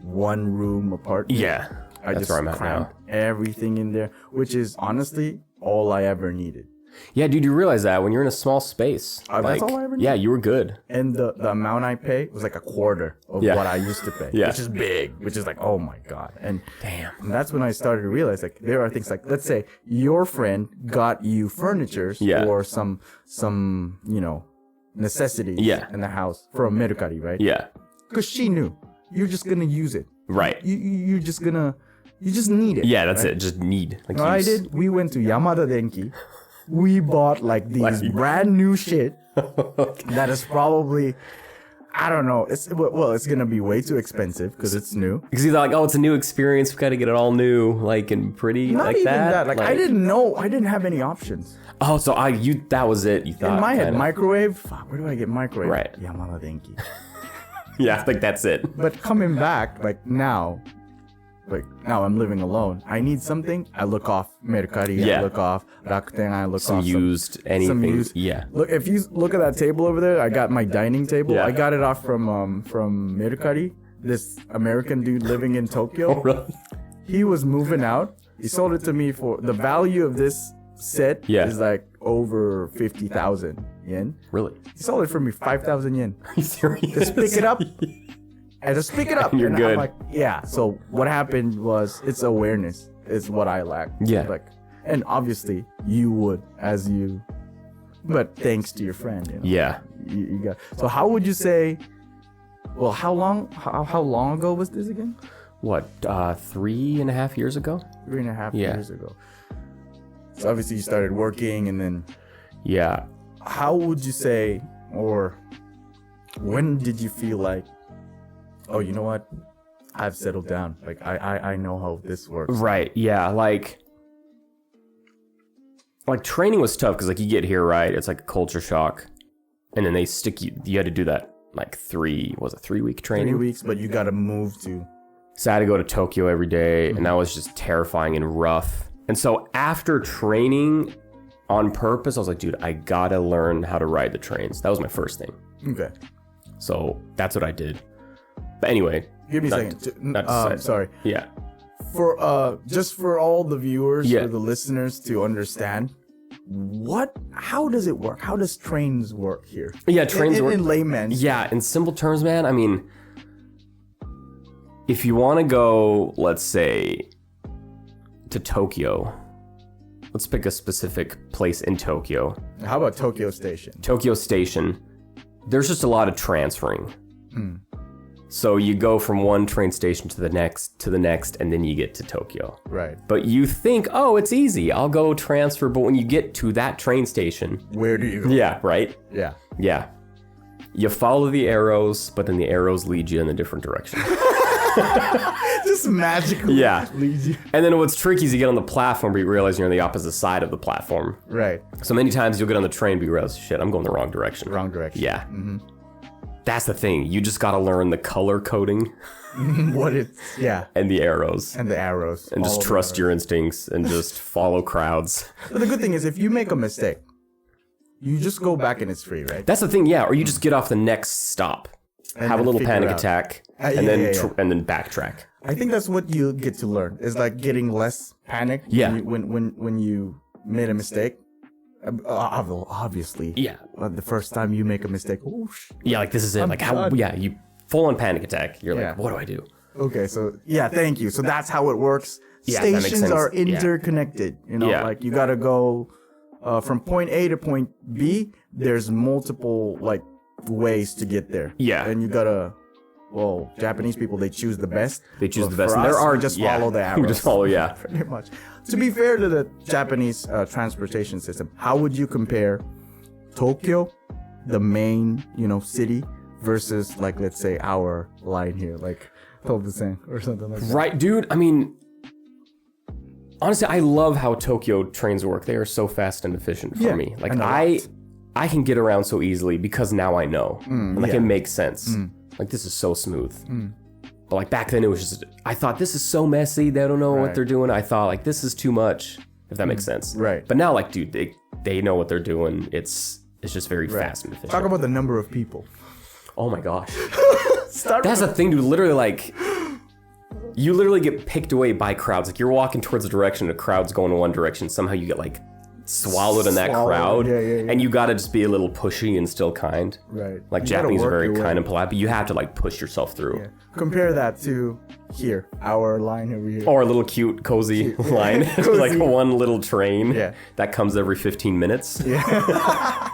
1-room apartment. Yeah. I That's just where I'm at crammed now. everything in there, which is honestly all I ever needed. Yeah, dude, you realize that when you're in a small space. That's all I ever Yeah, needed. you were good. And the amount I pay was like a quarter of Yeah. what I used to pay, Yeah. which is big, which is like, oh my God. And Damn. that's when I started to realize like there are things like, let's say your friend got you furniture Yeah. or some necessities Yeah. in the house from Mercari, right? Yeah. Because she knew you're just gonna use it. Right. You just need it. Yeah, that's right? it. Just need. Like What I use. did, we went to Yamada Denki. We bought like these brand new shit that is probably, I don't know. It's gonna be way too expensive because it's new. Because he's like, oh, it's a new experience. We've got to get it all new, like, and pretty, Not like even that. that. Like I didn't know. I didn't have any options. Oh, so that was it. You thought In my head, kinda. microwave. Fuck, where do I get microwave? Right. Yamada Denki. Yeah, like that's it. But coming back, now I'm living alone. I need something. I look off Mercari. Yeah. I look off Rakuten. I look Some off used anything. some used. Yeah. Look, if you look at that table over there, I got my dining table. Yeah. I got it off from Mercari. This American dude living in Tokyo. Oh, really? He was moving out. He sold it to me for the value of this set Yeah. is like over 50,000 yen. Really? He sold it for me 5,000 yen. Are you serious? Just pick it up. And just pick it up. You're and good. I'm like, yeah. So what happened was it's awareness is what I lack. Yeah. And obviously you would but thanks to your friend. Yeah. You got. So how would you say? Well, how long ago was this again? What? 3.5 years ago? 3.5 Yeah. years ago. So obviously you started working, and then Yeah. how would you say, or when did you feel like, oh, you know what? I've settled down. Like I know how this works. Right. Yeah. Like training was tough because like you get here, right? It's like a culture shock, and then they stick you. You had to do that like 3-week training. 3 weeks, but you got to move to. So I had to go to Tokyo every day, and that was just terrifying and rough. And so after training on purpose, I was like, dude, I gotta learn how to ride the trains. That was my first thing. Okay. So that's what I did. But anyway, Give me a Not- second. not to say- Sorry. yeah. For just for all the viewers, Yeah. for the listeners to understand, how does it work? How does trains work here? Yeah, trains work. in layman's. Yeah, in simple terms, man, I mean, if you want to go, let's say, to Tokyo, let's pick a specific place in Tokyo. How about Tokyo Station? Tokyo Station, there's just a lot of transferring. So you go from one train station to the next, and then you get to Tokyo. Right. But you think, oh, it's easy. I'll go transfer. But when you get to that train station... Where do you go? Yeah, right? Yeah. Yeah. You follow the arrows, but then the arrows lead you in a different direction. Just magically leads you. And then what's tricky is you get on the platform, but you realize you're on the opposite side of the platform. Right. So many times you'll get on the train, but you realize, shit, I'm going the wrong direction. Wrong direction. Yeah. That's the thing. You just got to learn the color coding. What it's, and the arrows. And the arrows. And just trust your instincts and just follow crowds. But the good thing is, if you make a mistake, you just go back and it's free, right? That's the thing, yeah. Or you just get off the next stop, And have a then little figure panic out. attack, and then backtrack. I think that's what you get to learn. Is like getting less panic. Yeah. When you made a mistake. Obviously. Yeah. The first time you make a mistake. Yeah, like this is it. I'm like how? done. Yeah, you full on panic attack. You're Yeah. like, what do I do? Okay, so thank you. So that's how it works. Yeah, that makes Stations sense. are Yeah. interconnected. You know, Yeah. like you gotta go from point A to point B. There's multiple like ways to get there. Yeah. And you gotta. Well, Japanese people, they choose the best. They choose But the best. For And us, there are we just follow the arrows. We just follow, yeah. Pretty much. To be fair to the Japanese transportation system, how would you compare Tokyo, the main, city, versus like let's say our line here, like Tobusen or something like that? Right, dude. I mean, honestly, I love how Tokyo trains work. They are so fast and efficient for me. Like I can get around so easily because now I know. It makes sense. Like this is so smooth. But like back then it was just, I thought this is so messy. They don't know what they're doing. I thought like this is too much, if that makes sense. Right. But now like, dude, they know what they're doing. It's just very fast and efficient. Talk about the number of people. Oh my gosh. Start That's the thing, dude. Literally like, you literally get picked away by crowds. Like you're walking towards a direction, a crowd's going in one direction. Somehow you get like swallowed in that crowd. Yeah. And you gotta just be a little pushy and still kind. Right. Like You Japanese gotta are very work your kind way. and polite, but you have to like push yourself through. Yeah. Compare that to here, our line over here. Or a little cute, cozy line. Cozy. Like one little train Yeah. that comes every 15 minutes. Yeah.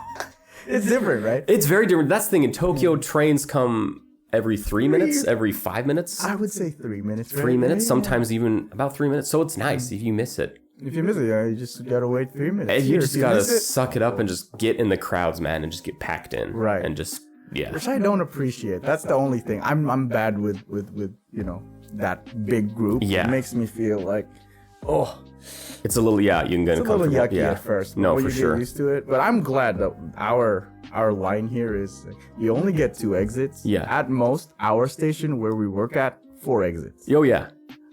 It's different, right? It's very different. That's the thing. In Tokyo, trains come every 3 minutes, every 5 minutes. I would say 3 minutes. Right? 3 minutes, Yeah. sometimes even about 3 minutes. So it's nice if you miss it. If you miss it, you just gotta wait 3 minutes. And you Here, just if gotta miss it- suck it up and just get in the crowds, man, and just get packed in. Right. And just, yeah. Which I don't appreciate. That's the only thing. I'm bad with that big group. Yeah. It makes me feel like, It's a little, you can get it's a little uncomfortable. yucky Yeah. at first. No, but for you sure. Get used to it. But I'm glad that our line here is you only get 2 exits. Yeah. At most, our station where we work at 4 exits. Oh, yeah.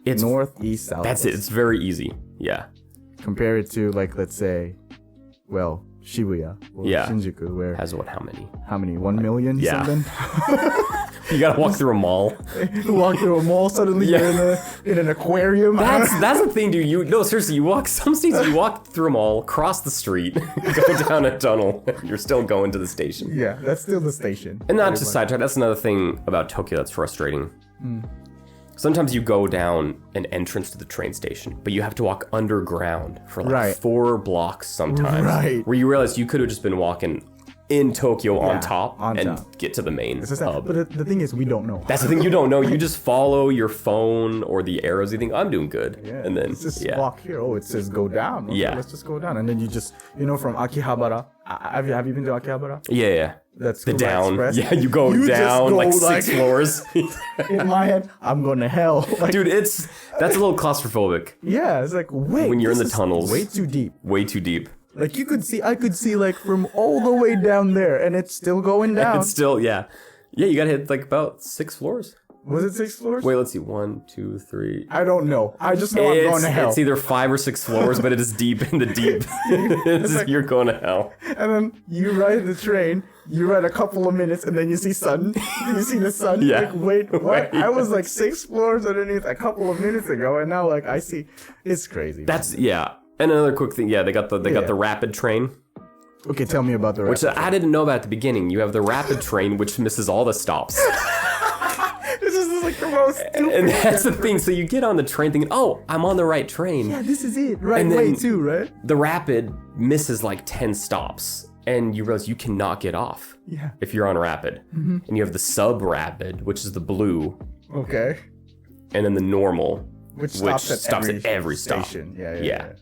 It's North, east, south. That's it. It's very easy. Yeah. Compare it to like let's say, Shibuya or Yeah. Shinjuku, where Has what? How many? how many 1 million Yeah. something? You gotta walk through a mall. You walk through a mall, suddenly you're in an aquarium. That's the thing, dude. No, seriously, you walk some states. You walk through a mall, cross the street, go down a tunnel. You're still going to the station. Yeah, that's still the station. And not Pretty to much. sidetrack. That's another thing about Tokyo that's frustrating. Sometimes you go down an entrance to the train station, but you have to walk underground for like Right. 4 blocks sometimes. Right. Where you realize you could have just been walking in Tokyo Yeah, on top on and top. get to the main It's just that- hub. but the thing is, we don't know. That's the thing, you don't know. You just follow your phone or the arrows. You think, I'm doing good. Yeah, And then, let's just yeah. walk here. Oh, it says go down. Okay, Yeah. let's just go down. And then you just, from Akihabara. Have you been to Akihabara? Yeah. That's The Kuba down. Express. Yeah, you go You just down go, like 6 like- floors. In my head, I'm going to hell. Like, Dude, that's a little claustrophobic. yeah, it's like, wait. When you're in this the is tunnels. way too deep. Way too deep. Like I could see like from all the way down there, and it's still going down. It's still, yeah. Yeah, you gotta hit like about 6 floors. Was it 6 floors? Wait, let's see. 1, 2, 3. I don't know. I just know I'm going to hell. It's either 5 or 6 floors, but it is deep in the deep. You're going to hell. And then you ride the train, you ride a couple of minutes, and then you see sun. You see the sun. Yeah. Like, wait, what? Wait. I was like 6 floors underneath a couple of minutes ago, and now like I see. It's crazy. That's, yeah. And another quick thing, yeah, they got the rapid train, Okay, tell me about the which rest. I didn't know about at the beginning. You have the rapid train, which misses all the stops. This is like the most stupid. And that's the thing. So you get on the train thinking, oh, I'm on the right train. Yeah, this is it. Right And way then- too, right? The rapid misses like 10 stops. and you realize you cannot get off if you're on rapid. And you have the sub-rapid, which is the blue. Okay. And then the normal, which stops at every station. Yeah.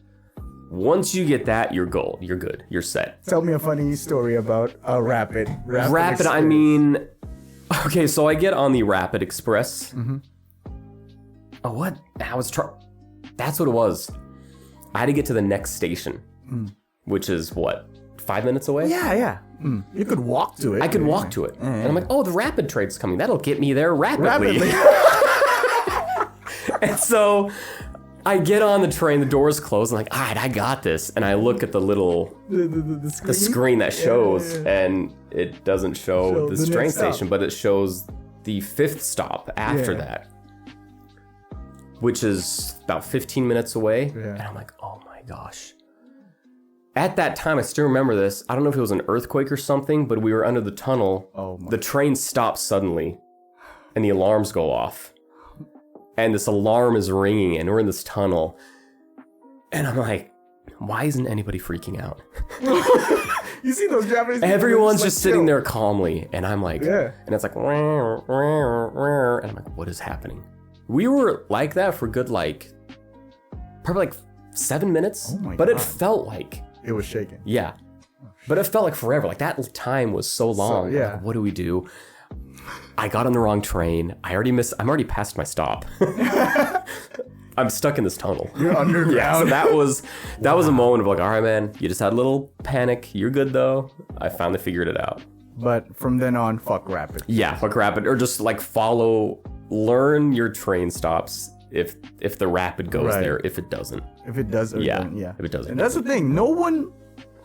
Once you get that, you're gold. You're good. You're set. Tell me a funny story about a rapid. Rapid, I mean... Okay, so I get on the Rapid Express. Oh, what? That's what it was. I had to get to the next station, which is what? 5 minutes away? Yeah. You could walk to it. I could walk to it. And I'm like, oh, the rapid train's coming. That'll get me there rapidly. And so I get on the train, the doors close, and I'm like, all right, I got this. And I look at the little the screen that shows, and it doesn't show the train station, but it shows the 5th stop after that, which is about 15 minutes away. And I'm like, oh my gosh. At that time, I still remember this. I don't know if it was an earthquake or something, but we were under the tunnel. The train stops suddenly, and the alarms go off. And this alarm is ringing, and we're in this tunnel. And I'm like, why isn't anybody freaking out? You see those Japanese people? Everyone's just sitting there calmly, and I'm like, and it's like, and I'm like, what is happening? We were like that for good, probably 7 minutes. But it felt like it was shaking. Yeah. But it felt like forever. Like that time was so long. Like, what do we do? I got on the wrong train. I'm already past my stop. I'm stuck in this tunnel. You're underground. So that was a moment of like, all right, man, you just had a little panic. You're good though. I finally figured it out. But from then on, fuck rapid. Yeah, fuck rapid. Or just learn your train stops if the rapid goes there, if it doesn't. If it does or doesn't, if it doesn't. And that's the thing. No one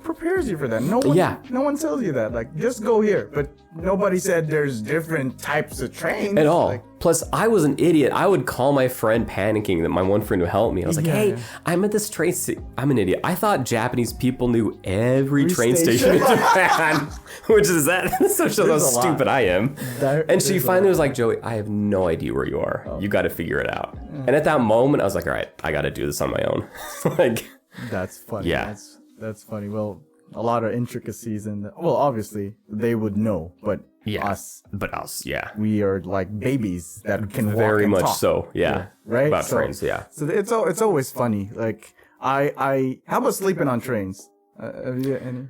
prepares you for that. No one tells you that. Like, just go here. But nobody said there's different types of trains. At all. Plus, I was an idiot. I would call my friend panicking that my one friend would help me. I was like, hey, I'm at this train station. I'm an idiot. I thought Japanese people knew every train station in Japan. Which is that. So shows how stupid I am. And she finally was like, Joey, I have no idea where you are. You got to figure it out. And at that moment, I was like, all right, I got to do this on my own. That's funny. Yeah. That's funny. Well, a lot of intricacies in obviously they would know, but us, we are like babies that can walk very and much talk. so, right? About trains, So it's always funny. Like I how about sleeping on trains? Have you any?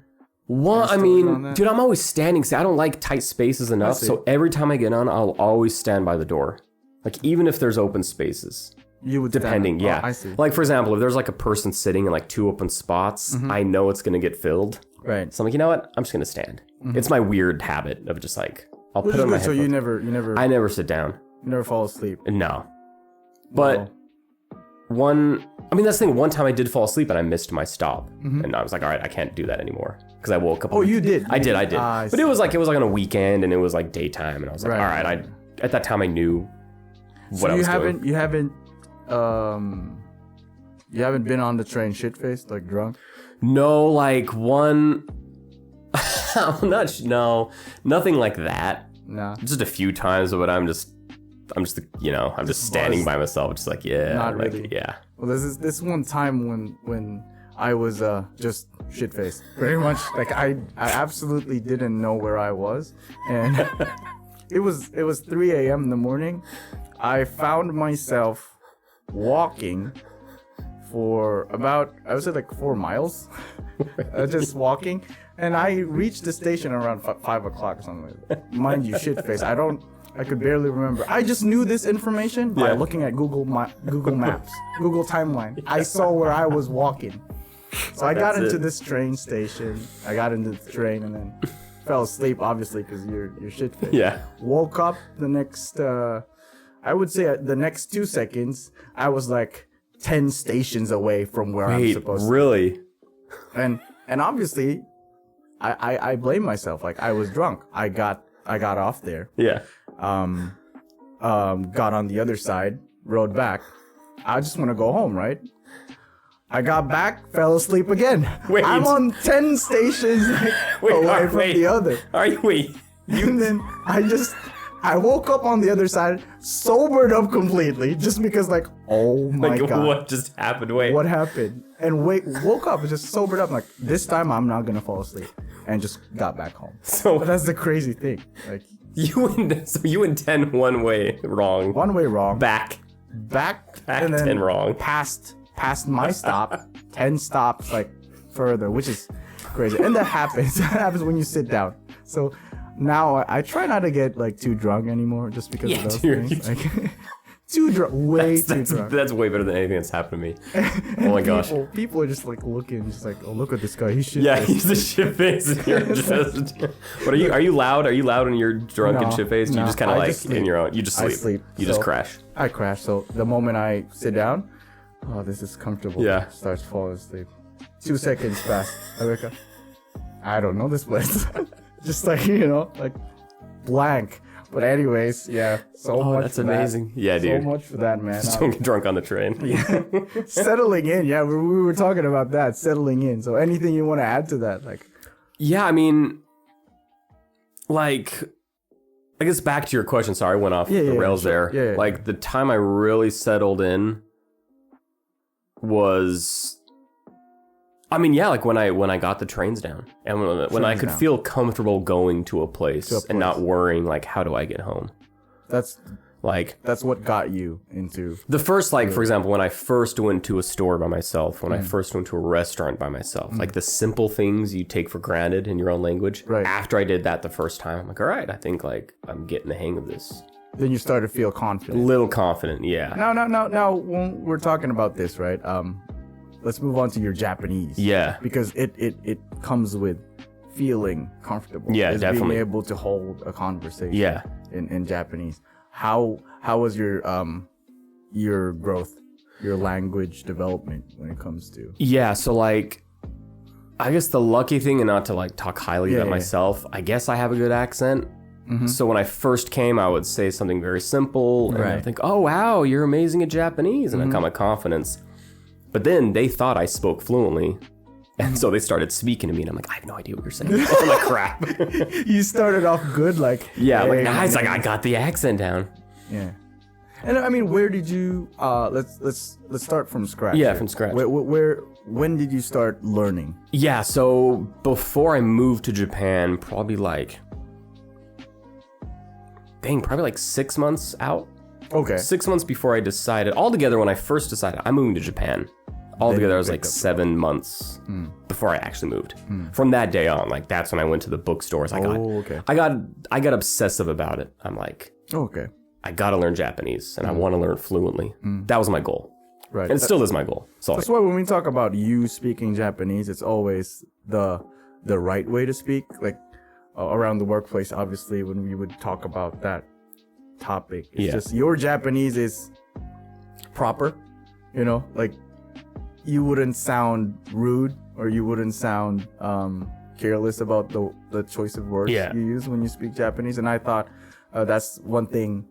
Well, I mean, dude, I'm always standing. See, I don't like tight spaces enough, so every time I get on, I'll always stand by the door. Like even if there's open spaces. You would depending, I see. Like for example, if there's like a person sitting in like 2 open spots, I know it's gonna get filled. Right. So I'm like, you know what? I'm just gonna stand. It's my weird habit of just like I'll put on my headphones. So I never sit down. You never fall asleep. No. But that's the thing. One time I did fall asleep and I missed my stop, and I was like, all right, I can't do that anymore because I woke up. Oh, you did. I did. But it was like on a weekend and it was like daytime, and I was like, all right. At that time I knew what I was doing. You haven't been on the train shit-faced, like drunk? No, like one... No, nothing like that. Nah. Just a few times, but I'm just standing by myself, just like, Not like, really. yeah. Well, this one time when I was just shit-faced. Pretty much, like I absolutely didn't know where I was, and it was 3 a.m. in the morning. I found myself walking for about, I would say like 4 miles, just walking, and I reached the station around 5 o'clock or something. Mind you, shit face. I could barely remember. I just knew this information by looking at Google Maps, Google Timeline. I saw where I was walking. So I got into this train station. I got into the train and then fell asleep, obviously, because you're shit faced. Yeah. Woke up the next, I would say the next 2 seconds, I was like 10 stations away from where I'm supposed to. Really? And obviously, I blame myself. Like I was drunk. I got off there. Yeah. Got on the other side, rode back. I just want to go home, right? I got back, fell asleep again. I'm on 10 stations away from the other. Are you? Wait. And then I woke up on the other side, sobered up completely, just because like, oh my God. What just happened? Wait. What happened? And woke up and just sobered up. Like, this time I'm not going to fall asleep. and just got back home. So But that's the crazy thing. Like you intend one way wrong. one way wrong, Back and then 10 wrong. past my stop, 10 stops like further, which is crazy. And that happens. That happens when you sit down. So now I try not to get like too drunk anymore, just because of those things. Like, too drunk, too drunk. That's way better than anything that's happened to me. Oh my gosh. People are just like looking, just like, oh, look at this guy. He's shit. Yeah, he's a shit face. And you're just. What are you? Are you loud? Are you loud when you're drunk and shit faced? You just kind of like in your own. You just sleep. I sleep. You just crash. I crash. So the moment I sit down, oh, this is comfortable. Yeah. Starts falling asleep. 2 seconds pass. I wake up. I don't know this place. Just like, like blank. But anyways, yeah. So much. That's for amazing. That. Yeah, dude. So much for that, man. Just don't get drunk on the train. Yeah. Settling in. Yeah, we were talking about that. Settling in. So anything you want to add to that? Like. Yeah, I mean, like, I guess back to your question. Sorry, I went off the rails there. Yeah. Like, the time I really settled in was, I mean, yeah, like when I got the trains down and when I could feel comfortable going to a place and not worrying, like, how do I get home? That's what got you into the first, like, for example, when I first went to a store by myself, when I first went to a restaurant by myself, like the simple things you take for granted in your own language. Right. After I did that the first time, I'm like, all right, I think like I'm getting the hang of this. Then you started to feel confident. A little confident, yeah. Now, when we're talking about this, right? Let's move on to your Japanese. Yeah. Because it comes with feeling comfortable. Yeah, it's definitely. being able to hold a conversation. Yeah. In Japanese. How was your growth, your language development when it comes to? Yeah, so like, I guess the lucky thing, and not to like talk highly about myself, I guess I have a good accent. Mm-hmm. So when I first came, I would say something very simple, and I'd think, "Oh wow, you're amazing at Japanese," and I got my confidence. But then they thought I spoke fluently, and so they started speaking to me, and I'm like, I have no idea what you're saying. I'm like, crap. You started off good, like nice. Like I got the accent down. Yeah. And I mean, where did you? Let's start from scratch. Yeah, from scratch. When did you start learning? Yeah, so before I moved to Japan, probably like 6 months out. Okay. 6 months before I decided. Altogether, when I first decided I'm moving to Japan, altogether I was like 7 months before I actually moved. From that day on, like that's when I went to the bookstores. I got obsessive about it. I'm like, okay, I gotta learn Japanese and I want to learn fluently. That was my goal. Right. And it still is my goal. So that's why when we talk about you speaking Japanese, it's always the right way to speak. Like around the workplace, obviously, when we would talk about that topic, it's just your Japanese is proper. Like you wouldn't sound rude or you wouldn't sound careless about the choice of words you use when you speak Japanese. And I thought that's one thing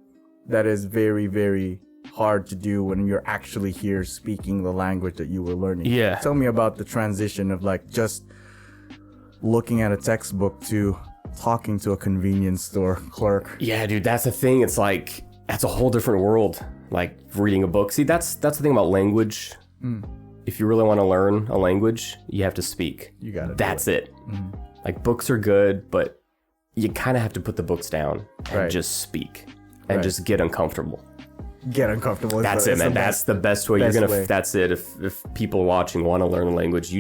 that is very, very hard to do when you're actually here speaking the language that you were learning. Yeah. Tell me about the transition of like just looking at a textbook to talking to a convenience store clerk. Yeah, dude, that's the thing. It's like, that's a whole different world. Like reading a book. See, that's the thing about language. If you really want to learn a language, you have to speak. You got it. That's it. Like books are good, but you kind of have to put the books down and just speak and just get uncomfortable. Get uncomfortable. That's it, man. That's the best way. That's it. If people watching want to learn a language,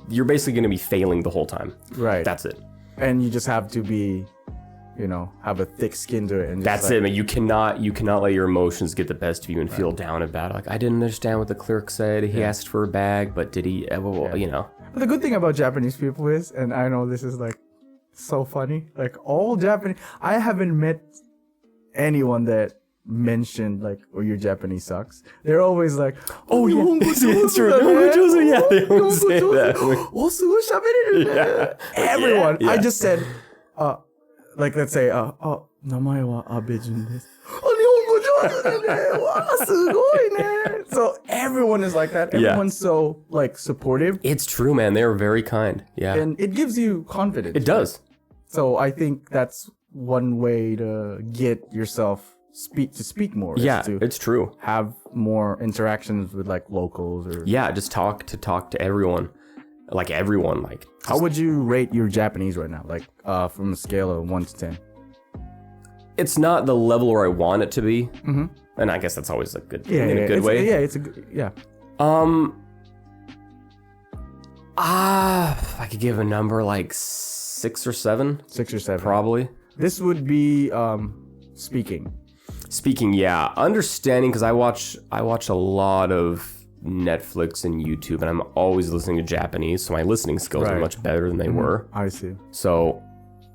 you're basically going to be failing the whole time. Right. That's it. And you just have to be, have a thick skin to it. And that's it, man. You cannot let your emotions get the best of you and feel down about it. Like, I didn't understand what the clerk said. He asked for a bag, but did he, But the good thing about Japanese people is, and I know this is like so funny, like all Japanese, I haven't met anyone that mentioned like, oh, your Japanese sucks. They're always like, oh, yeah, they always say that. Everyone. I just said, like, let's say, 名前は阿部淳です。So everyone is like that. Everyone's so like supportive. It's true, man. They're very kind. Yeah. And it gives you confidence. It does. So I think that's one way to get yourself speak more. Yeah, it's true. Have more interactions with like locals or just talk to everyone. Like everyone, like How would you rate your Japanese right now? Like from a scale of 1 to 10. It's not the level where I want it to be. Mm-hmm. And I guess that's always a good thing in a good way. Yeah, it's a good, yeah. I could give a number like 6 or 7. 6 or 7. Probably. This would be speaking. Speaking, yeah. Understanding, because I watch a lot of Netflix and YouTube, and I'm always listening to Japanese, so my listening skills are much better than they were. I see. So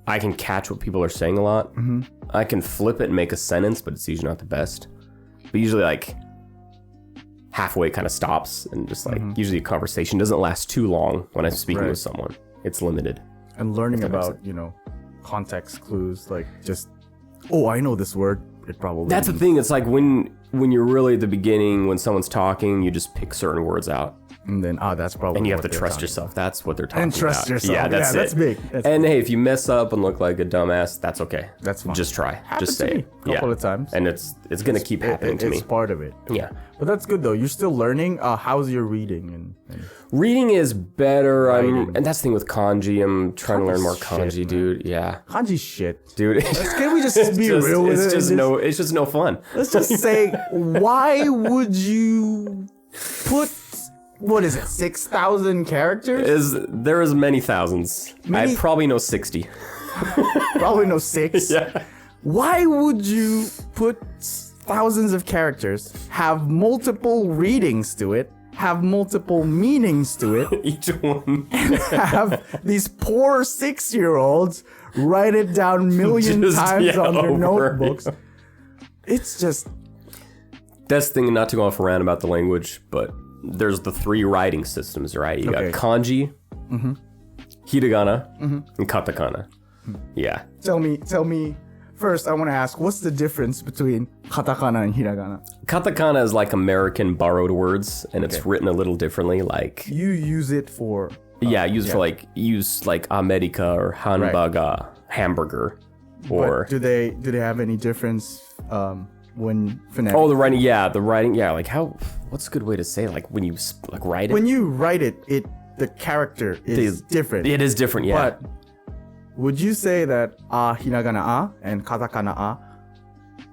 I can catch what people are saying a lot. Mm-hmm. I can flip it and make a sentence, but it's usually not the best. But usually, like, halfway kind of stops, and just like, usually a conversation doesn't last too long when I'm speaking with someone. It's limited. And learning about, context clues, like just, oh, I know this word. It probably That's the thing. It's like when you're really at the beginning, when someone's talking, you just pick certain words out. And then, that's probably And you have to trust yourself. That's what they're talking about. And trust yourself. Yeah, that's big. Hey, if you mess up and look like a dumbass, that's okay. That's fine. Just try. Happened just say to me it. a couple of times. And it's going to keep happening to me. It's part of it. Yeah. But that's good, though. You're still learning. How's your reading? And Reading is better. And that's the thing with kanji. I'm trying to learn more kanji, shit, dude. Yeah. Kanji's shit. Dude. Can we just be real with it? It's just no fun. Let's just say, why would you put... What is it? 6,000 characters? There is many thousands. I probably know 60. Probably know 6. Yeah. Why would you put thousands of characters, have multiple readings to it, have multiple meanings to it, Each one. and have these poor 6-year-olds write it down million times on their notebooks? It's just... That's the thing, not to go off a rant about the language, but there's the 3 writing systems, right? You got kanji, hiragana, and katakana. Yeah. Tell me, first I want to ask, what's the difference between katakana and hiragana? Katakana is like American borrowed words, and it's written a little differently, like... You use it for... for like America or hamburger, or... But do they have any difference when phonetic? Oh, the writing, like how... What's a good way to say it? Like when you write it? When you write it, the character is different. It is different, yeah. But would you say that hiragana and katakana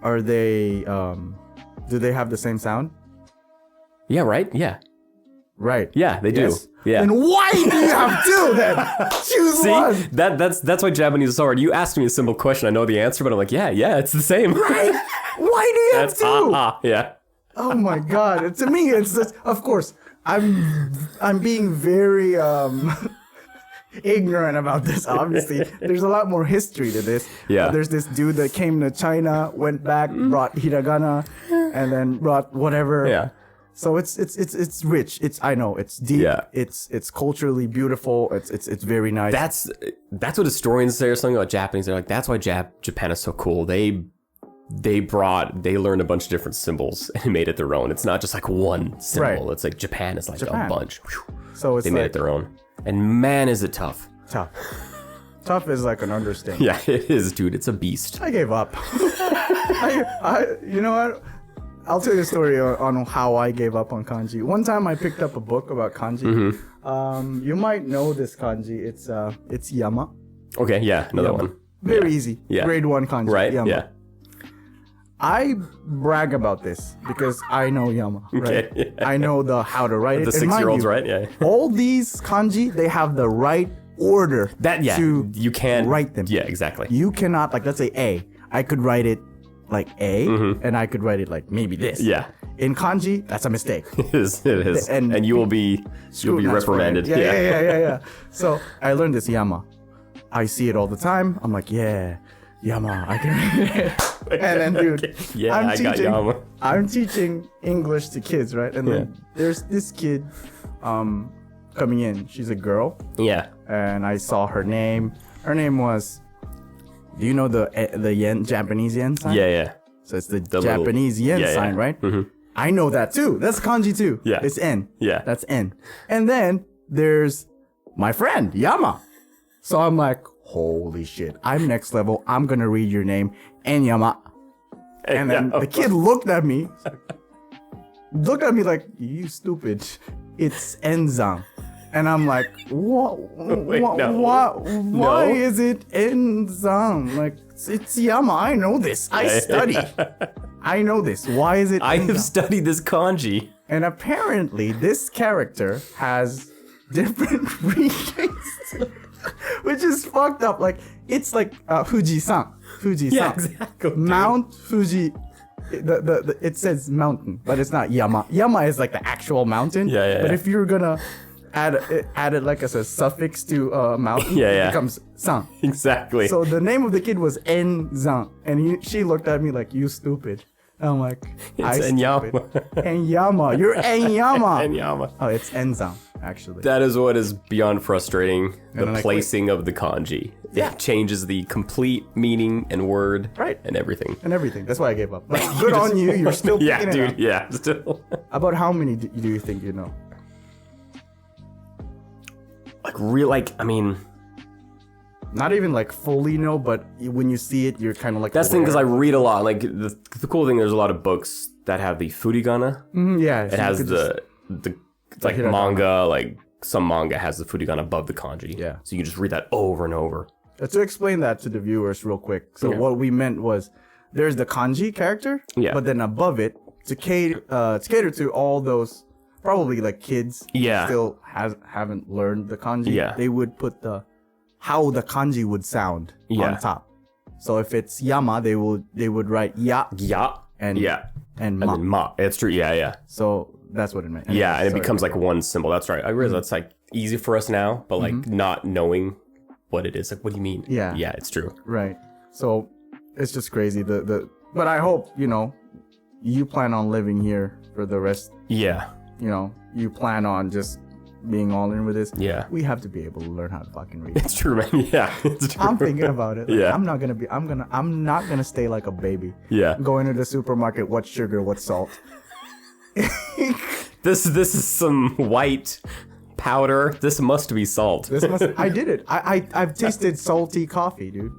are they do they have the same sound? Yeah, right? Yeah. Right. Yeah, they do. Yeah. Then why do you have 2 then? Choose one. See, that's why Japanese is so hard. You asked me a simple question, I know the answer, but I'm like, yeah, it's the same. Right? Why do you have 2? Yeah. Oh my god! To me, it's just, of course I'm being very ignorant about this. Obviously, there's a lot more history to this. Yeah. There's this dude that came to China, went back, brought hiragana, and then brought whatever. Yeah. So it's rich. I know it's deep. Yeah. It's culturally beautiful. It's very nice. That's what historians say or something about Japanese. They're like, that's why Japan is so cool. They learned a bunch of different symbols and made it their own. It's not just like one symbol. Right. It's like Japan is like a bunch. So it's they made it their own. And man, is it tough. Tough is like an understatement. Yeah, it is, dude. It's a beast. I gave up. You know what? I'll tell you a story on how I gave up on kanji. One time I picked up a book about kanji. Mm-hmm. You might know this kanji. It's yama. Okay, yeah, another one. Very easy. Yeah. Grade 1 kanji. Right, Yama. yeah. I brag about this because I know yama, right? Okay, yeah. I know how to write it. The 6-year-olds, right? Yeah. All these kanji, they have the right order to you can write them. Yeah, exactly. You cannot, like, let's say A. I could write it like A, and I could write it like maybe this. Yeah. In kanji, that's a mistake. It is. And you will be reprimanded. Yeah. So I learned this yama. I see it all the time. I'm like, yeah, yama, I can read it. And then, dude, yeah, I got yama. I'm teaching English to kids, right? And then there's this kid coming in. She's a girl. Yeah. And I saw her name. Her name was... Do you know the yen, Japanese yen sign? Yeah. So it's the Japanese yen sign, right? Mm-hmm. I know that too. That's kanji too. Yeah. It's N. Yeah. That's N. And then there's my friend, Yama. So I'm like, holy shit. I'm next level. I'm going to read your name, Enyama. And then the kid looked at me like, you stupid. It's Enzan. And I'm like, what? Wait, Why no. is it Enzang? Like, it's Yama. I know this. I study. I know this. Why is it I have Enzang? studied this kanji. And apparently, this character has different readings, which is fucked up. Like, it's like Fuji-san. Fuji-san. Yeah, exactly. Mount Fuji. It says mountain, but it's not Yama. Yama is like the actual mountain. Yeah. But if you're gonna add it like as a suffix to mountain, it becomes san. Exactly. So the name of the kid was Enzan, and she looked at me like, "You stupid." I'm like, "I It's Enyama. stupid." Enyama, you're Enyama. Enyama. Oh, it's Enzan actually. That is what is beyond frustrating. The then, like, placing of the kanji. Yeah. It changes the complete meaning and word. Right. And everything. And everything. That's why I gave up. Like, good on you. You're still picking Yeah, it dude. up. Yeah, still. About how many do you think you know? I mean, Not even like fully know, but when you see it, you're kind of like. that's the thing, because I aware. read a lot. Like, the cool thing, there's a lot of books that have the furigana. Yeah, It has the like hiragana. manga, like some manga has the furigana above the kanji. Yeah. So you can just read that over and over. To explain that to the viewers real quick. So what we meant was there's the kanji character, Yeah. but then above it to cater to all those probably like kids Yeah. still haven't learned the kanji. Yeah. They would put how the kanji would sound Yeah. on top. So if it's Yama, they would write ya Yeah. and Yeah. and And ma. then ma. It's true. Yeah. So that's what it meant. Yeah, and it Sorry. becomes like one symbol. That's right. I realize that's like easy for us now, but like not knowing what it is. Like, what do you mean? Yeah. Yeah, it's true. Right. So it's just crazy. But I hope, you plan on living here for the rest. Yeah. You plan on just being all in with this. Yeah. We have to be able to learn how to fucking read. It's true, man. Yeah. It's true. I'm thinking about it. Like, Yeah. I'm not gonna stay like a baby. Yeah. Going to the supermarket, what's sugar, what's salt? This is some white powder. This must be salt. I did it. I've tasted salty coffee, dude.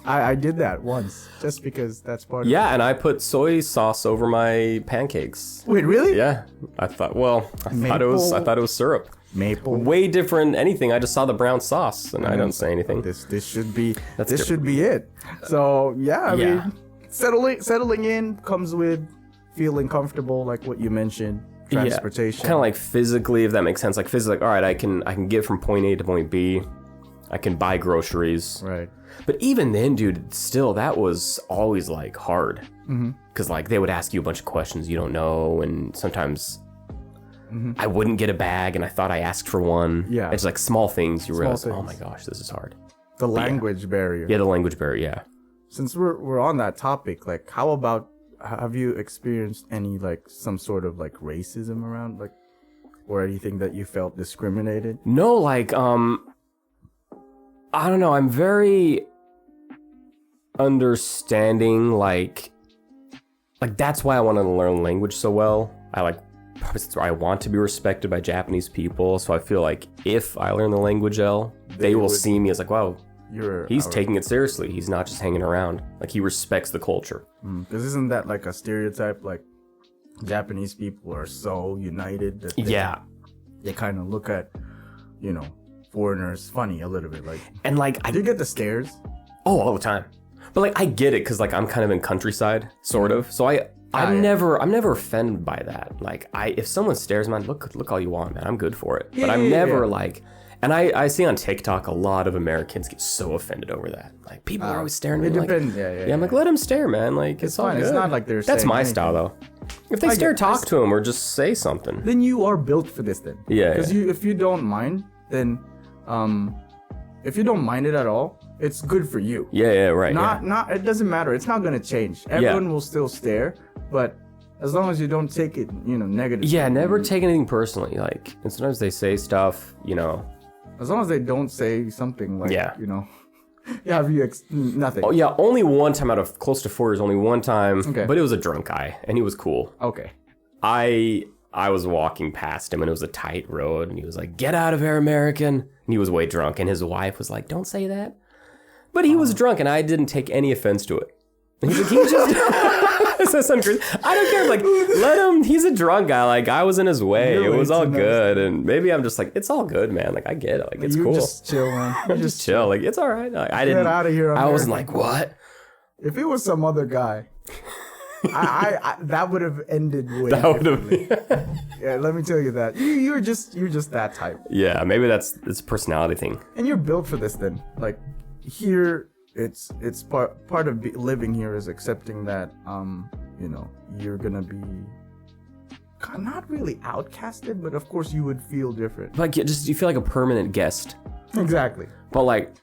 I did that once just because that's part of it. Yeah, and I put soy sauce over my pancakes. Wait, really? Yeah. I thought it was syrup. Maple. Way different anything. I just saw the brown sauce and I don't say anything. This should be That's should be it. So I Yeah. mean, settling in comes with feeling comfortable, like what you mentioned, transportation. Kind of like physically, if that makes sense. Like physically, like, all right, I can get from point A to point B. I can buy groceries. Right. But even then, dude, still, that was always like hard. Because like they would ask you a bunch of questions you don't know, and sometimes I wouldn't get a bag, and I thought I asked for one. Yeah. It's like small things you realize, things. oh my gosh, this is hard. The language barrier. Yeah, the language barrier, yeah. Since we're on that topic, like, how about have you experienced any like some sort of like racism around, like, or anything that you felt discriminated? No, like, I don't know. I'm very understanding, like that's why I want to learn language so well. I want to be respected by Japanese people, so I feel like if I learn the language they will see me as like, wow, he's taking it seriously. He's not just hanging around. Like, he respects the culture. Because isn't that like a stereotype? Like, Japanese people are so united that they kind of look at, foreigners funny a little bit. Like, And like, do you get the stares? all the time. But like, I get it, because like I'm kind of in countryside, sort of. So I'm never offended by that. Like, if someone stares, man, look all you want, man. I'm good for it. But I'm never like, and I see on TikTok a lot of Americans get so offended over that. Like, people are always staring at me. It depends. Yeah, I'm like, let them stare, man. Like, it's all fine. good. It's not like they're That's saying my anything. style, though. If they stare, talk to them or just say something. Then you are built for this. Then Yeah, because if you don't mind, then if you don't mind it at all, it's good for you. Yeah, right. Not it doesn't matter. It's not gonna change. Everyone will still stare, but as long as you don't take it, negative. Yeah, never take anything personally. Like, and sometimes they say stuff, As long as they don't say something like, Yeah. have you nothing. Oh yeah, only one time out of close to 4 years, only one time. Okay. But it was a drunk guy, and he was cool. Okay. I was walking past him, and it was a tight road, and he was like, "Get out of here, American!" And he was way drunk, and his wife was like, "Don't say that." But he was drunk, and I didn't take any offense to it. He's like, he just that sounds crazy. I don't care. Like, let him. He's a drunk guy. Like, I was in his way. You're it was way all too good. And maybe I'm just like, it's all good, man. Like, I get it. Like, it's You cool. just chill, man. You just chill. Like, it's all right. Like, I didn't. Get out of here. I wasn't American. like, what? If it was some other guy, I that would have ended way That would differently. have. Yeah, let me tell you that. You're just that type. Yeah, maybe it's a personality thing. And you're built for this then. Like here it's part of living here is accepting that you know, you're going to be not really outcasted, but of course you would feel different. Like, you feel like a permanent guest. Exactly. But like,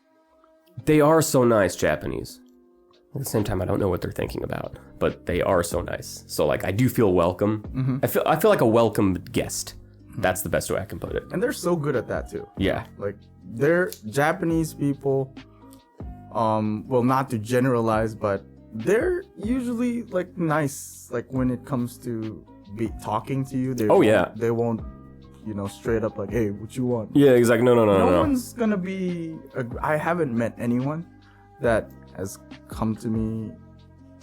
they are so nice, Japanese. At the same time, I don't know what they're thinking about, but they are so nice. So like, I do feel welcome. Mm-hmm. I feel like a welcomed guest. That's the best way I can put it. And they're so good at that too. Yeah. Like they're Japanese people, well, not to generalize, but they're usually like nice. Like when it comes to talking to you, they won't, you know, straight up like, hey, what you want? Yeah, exactly. No. No one's gonna be. I haven't met anyone that has come to me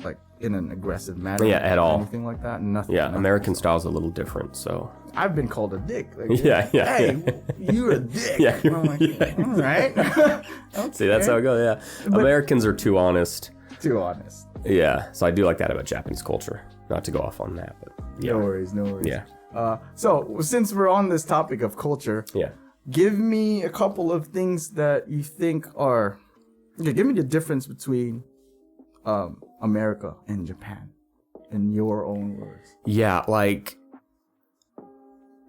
like in an aggressive manner. Yeah, at all. Anything like that? Nothing. Yeah, nothing. American style's a little different, so. I've been called a dick. Like, Yeah. Hey, you're a dick. Yeah. And I'm like, all right. Okay. See, that's how it goes, yeah. But- Americans are too honest. Too honest. Yeah, so I do like that about Japanese culture. Not to go off on that, but yeah. No worries. Yeah. So since we're on this topic of culture, Yeah. give me a couple of things that you think are. Yeah, give me the difference between America and Japan, in your own words. Yeah, like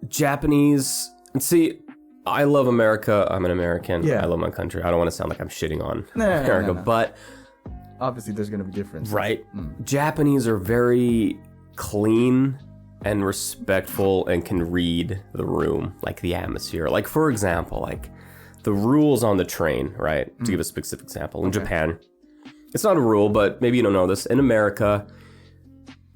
Japanese. And see, I love America. I'm an American. Yeah. I love my country. I don't want to sound like I'm shitting on No, America, no. but Obviously, there's gonna be difference. right, Japanese are very clean and respectful and can read the room, like the atmosphere. Like for example, like the rules on the train, right? To give a specific example, in Japan, it's not a rule, but maybe you don't know this. In America,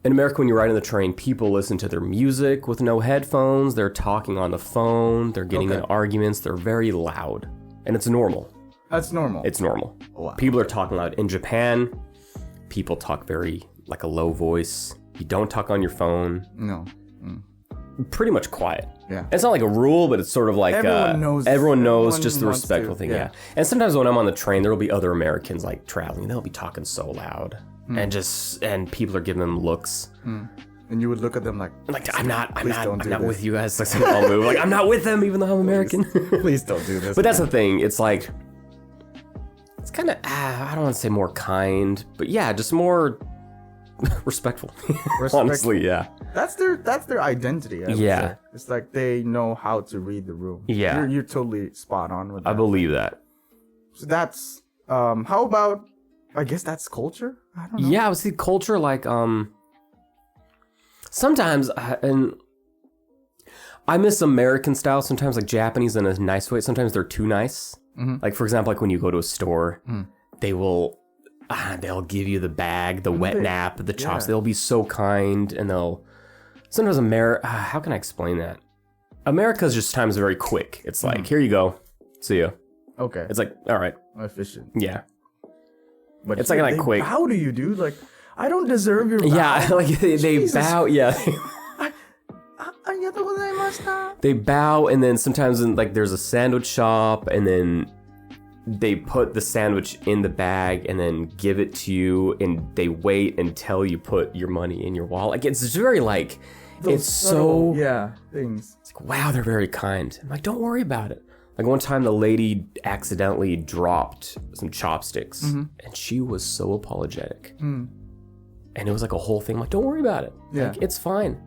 when you ride in the train, people listen to their music with no headphones. They're talking on the phone. They're getting in arguments. They're very loud. And it's normal. That's normal. It's normal. Wow. People are talking loud. In Japan, people talk very, like a low voice. You don't talk on your phone. No. Pretty much quiet. Yeah. It's not like a rule, but it's sort of like Everyone knows. everyone knows Everyone just the wants respectful to, thing. yeah. Yeah. And sometimes when I'm on the train, there will be other Americans like traveling. They'll be talking so loud, and people are giving them looks. And you would look at them like, I'm not don't do this. with you guys. Like, I'll move. Like, I'm not with them, even though I'm American. please don't do this. But that's the thing. It's like, it's kind of, I don't want to say more kind, but yeah, just more respectful. Honestly, yeah. That's their identity. I would Yeah. say. It's like they know how to read the room. Yeah. You're totally spot on with that. I believe that. So that's how about, I guess that's culture? I don't know. Yeah, I would see culture like, sometimes, and I miss American style sometimes, like Japanese in a nice way. Sometimes they're too nice. Like, for example, like when you go to a store, they will, they'll give you the bag, the wet nap, the chops. Yeah. They'll be so kind, and sometimes how can I explain that? America's just times very quick. It's like, here you go. See ya. Okay. It's like, all right. Efficient. Yeah. But It's like quick. How do you do? Like, I don't deserve your bow. Yeah, like they Jesus. bow. Yeah. Arigatou gozaimashita. They bow, and then sometimes like there's a sandwich shop, and then they put the sandwich in the bag and then give it to you, and they wait until you put your money in your wallet. Like, it's very like, Those it's subtle, so, things. it's like, wow, they're very kind. I'm like, don't worry about it. Like one time the lady accidentally dropped some chopsticks, and she was so apologetic. And it was like a whole thing. I'm like, don't worry about it. Yeah. Like, it's fine.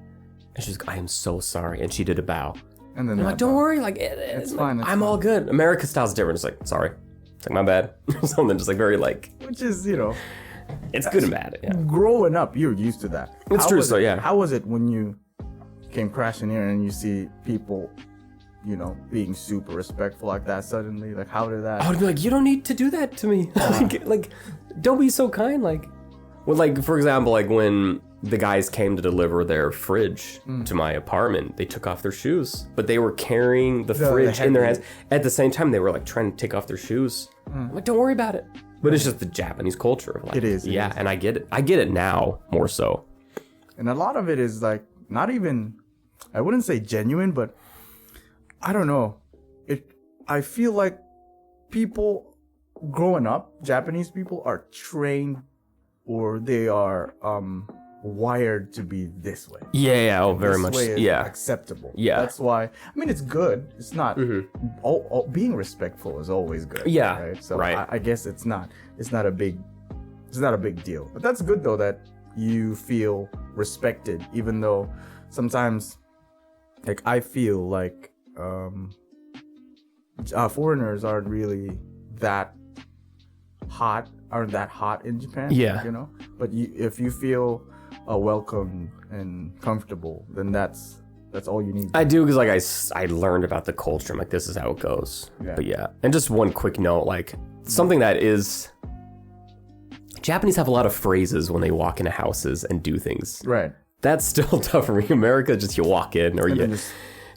And she's like, I am so sorry. And she did a bow. And then I'm like, don't worry, like it's fine, it's I'm all good. America style's different. It's like, sorry, it's like my bad, something just like very like. Which is, you know, It's good and bad. Yeah, growing up, you're used to that. It's How true, was so it- yeah. How was it when you came crashing here and you see people, you know, being super respectful like that suddenly? Like, how did that? I would be like, you don't need to do that to me. like, don't be so kind. Like, well, like for example, like when the guys came to deliver their fridge to my apartment, they took off their shoes, but they were carrying the fridge in their hands. At the same time, they were like trying to take off their shoes. I'm like, don't worry about it. But it's just the Japanese culture. Like, It is. And I get it. I get it now more so. And a lot of it is like not even, I wouldn't say genuine, but I don't know. I feel like people growing up, Japanese people are trained or they are wired to be this way. Yeah. Oh, very This much. way is Yeah. acceptable. Yeah. That's why. I mean, it's good. It's not. Being respectful is always good. Yeah, Right. So right. I guess it's not a big deal. But that's good though that you feel respected, even though sometimes, like I feel like foreigners aren't really that hot in Japan. Yeah. You know. But if you feel welcome and comfortable, then that's all you need. I do because like I learned about the culture. I'm like, this is how it goes. Yeah. But yeah. And just one quick note, like something that is Japanese have a lot of phrases when they walk into houses and do things. Right. That's still tough for me. America, just you walk in or you.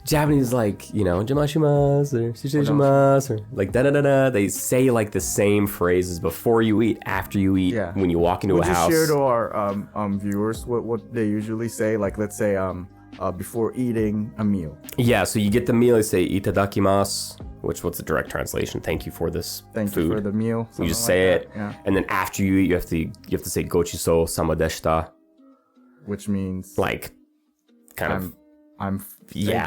Japanese, like, you know, jamashimasu or shishishimasu or like da-da-da-da. They say like the same phrases before you eat, after you eat, when you walk into a house. Would you share to our viewers what they usually say? Like, let's say before eating a meal. Yeah, so you get the meal, you say itadakimasu, what's the direct translation? Thank you for this Thank food. you for the meal. You just say like it, yeah. And then after you eat, you have to say gochiso sama deshita, which means like kind of thank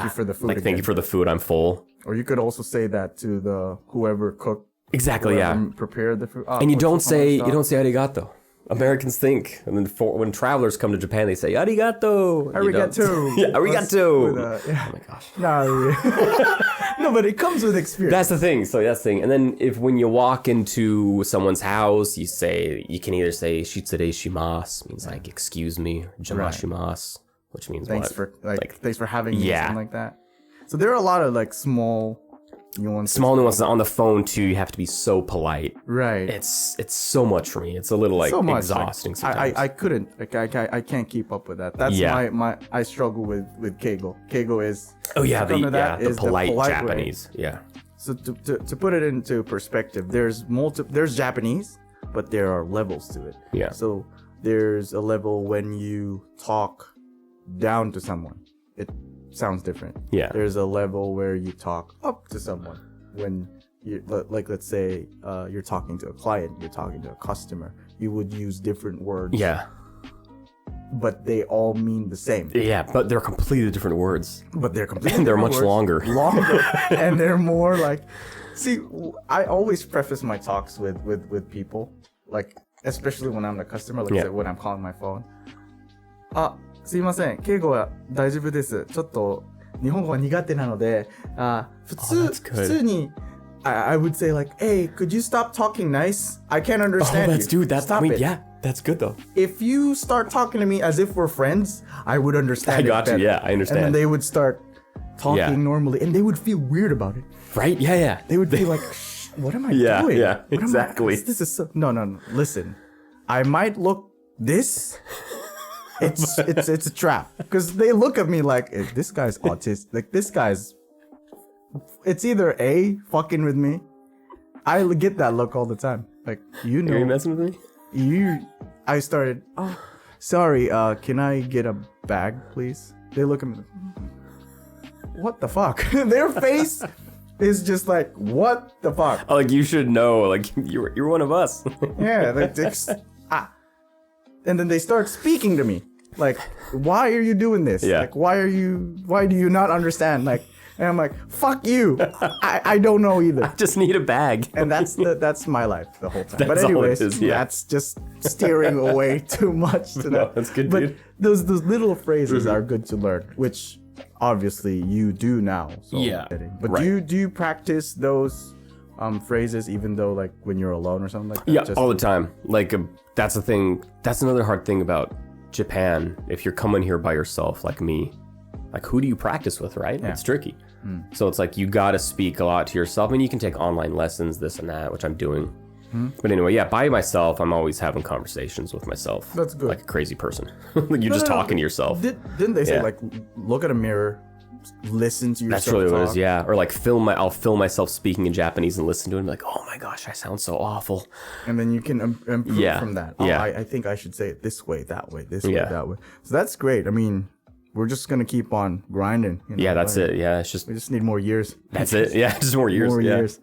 you for the food. Like thank you for the food. I'm full. Or you could also say that to the whoever cooked. Exactly. Whoever prepared the food. And you don't say arigato. Americans think, and then when travelers come to Japan, they say arigato. Arigato. Yeah, arigato. Yeah. Oh my gosh. No, but it comes with experience. That's the thing. And then when you walk into someone's house, you can either say shitsure shimasu, means like excuse me, or jamashimasu, which means thanks for having me, yeah, something like that. So there are a lot of like small nuances. On the phone too. You have to be so polite. Right. It's so much for me. It's a little like exhausting sometimes. I couldn't. Like I can't keep up with that. That's my I struggle with Keigo. Keigo is the polite Japanese. Way. Yeah. So to put it into perspective, there's Japanese, but there are levels to it. Yeah. So there's a level when you talk down to someone. It sounds different. Yeah. There's a level where you talk up to someone when you like, let's say you're talking to a client, you're talking to a customer, you would use different words. Yeah. But they all mean the same. Yeah, but they're completely different words. But they're completely and they're different much words. longer. And they're more like, see, I always preface my talks with people, like especially when I'm the customer, like when I'm calling my phone. すいません、敬語は大丈夫です。ちょっと日本語は苦手なので、普通に I would say like, hey, could you stop talking nice? I can't understand you. Stop it. Yeah, that's good though. If you start talking to me as if we're friends, I would understand. I got you. Yeah, I understand. And then they would start talking normally, and they would feel weird about it. Right? Yeah. They would be like, what am I doing? Yeah, exactly. This is so... No. Listen, I might look this. It's a trap because they look at me like this guy's autistic. Like this guy's. It's either A, fucking with me. I get that look all the time. Like Are you messing with me? I started. Oh, sorry. Can I get a bag, please? They look at me. What the fuck? Their face is just like, what the fuck? Oh, like you should know. Like you're one of us. Yeah. And then they start speaking to me. Like, why are you doing this? Yeah. Like, why do you not understand? Like, and I'm like, fuck you. I don't know either. I just need a bag. And that's my life the whole time. That's but anyways, all it is, yeah. That's just steering away too much to that. No, that's good, but dude. Those little phrases are good to learn, which obviously you do now. So yeah. But do you practice those phrases even though like when you're alone or something like that? Yeah, all the time. Like that's the thing. That's another hard thing about Japan. If you're coming here by yourself, like me, like who do you practice with, right? Yeah. It's tricky. So it's like you gotta speak a lot to yourself. I mean, you can take online lessons, this and that, which I'm doing. But anyway, yeah, by myself, I'm always having conversations with myself. That's good. Like a crazy person. Like you're just talking to yourself. Didn't they say like look at a mirror listen to yourself That's really what it talk. is, yeah. Or like I'll film myself speaking in Japanese and listen to it and be like, oh my gosh, I sound so awful. And then you can improve from that. Oh, Yeah. I think I should say it this way, that way, this way, Yeah. that way. So that's great. I mean, we're just going to keep on grinding. You know? Yeah, that's it. Yeah, it's just, We just need more years. that's it. Yeah, just more years. More yeah. years.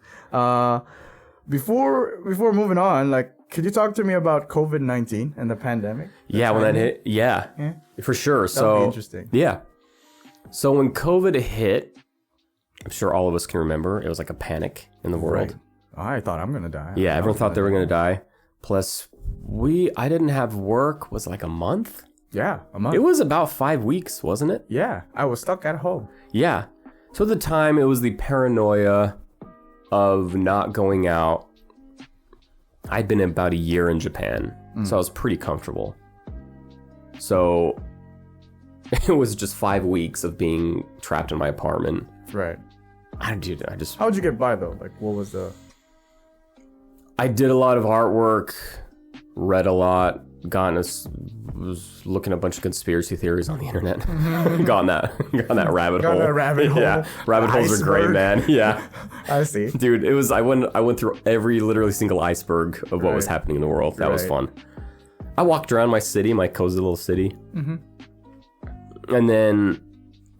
Before moving on, like, could you talk to me about COVID-19 and the pandemic? Yeah, when that hit, yeah, for sure. That would So be interesting. yeah, so when COVID hit, I'm sure all of us can remember, it was like a panic in the world. Right. I thought I'm going to die. Yeah, everyone thought they were going to die. Plus, I didn't have work. Was it like a month? Yeah, a month. It was about 5 weeks, wasn't it? Yeah, I was stuck at home. Yeah. So at the time, it was the paranoia of not going out. I'd been about a year in Japan, so I was pretty comfortable. So it was just 5 weeks of being trapped in my apartment. Right. I just How'd you get by, though? Like, what was the... I did a lot of artwork, read a lot, was looking at a bunch of conspiracy theories on the internet. Got on that rabbit hole. Got that rabbit hole. Yeah, rabbit holes are great, Iceberg. man. Yeah. I see. Dude, I went through every literally single iceberg of what was happening in the world. That was fun. I walked around my city, my cozy little city. And then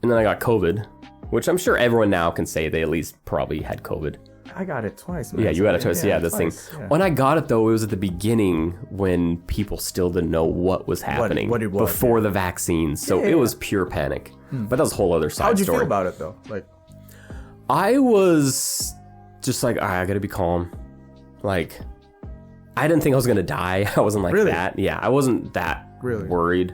I got COVID, which I'm sure everyone now can say they at least probably had COVID. I got it twice, man. Yeah, you got it twice. Yeah, this twice. thing. Yeah. When I got it, though, it was at the beginning when people still didn't know what was happening what it was, before the vaccines. So it was pure panic. But that was a whole other side How'd you story. feel about it, though? Like, I was just like, all right, I gotta be calm. Like, I didn't think I was gonna die. I wasn't like Really? that. Yeah, I wasn't that Really? worried.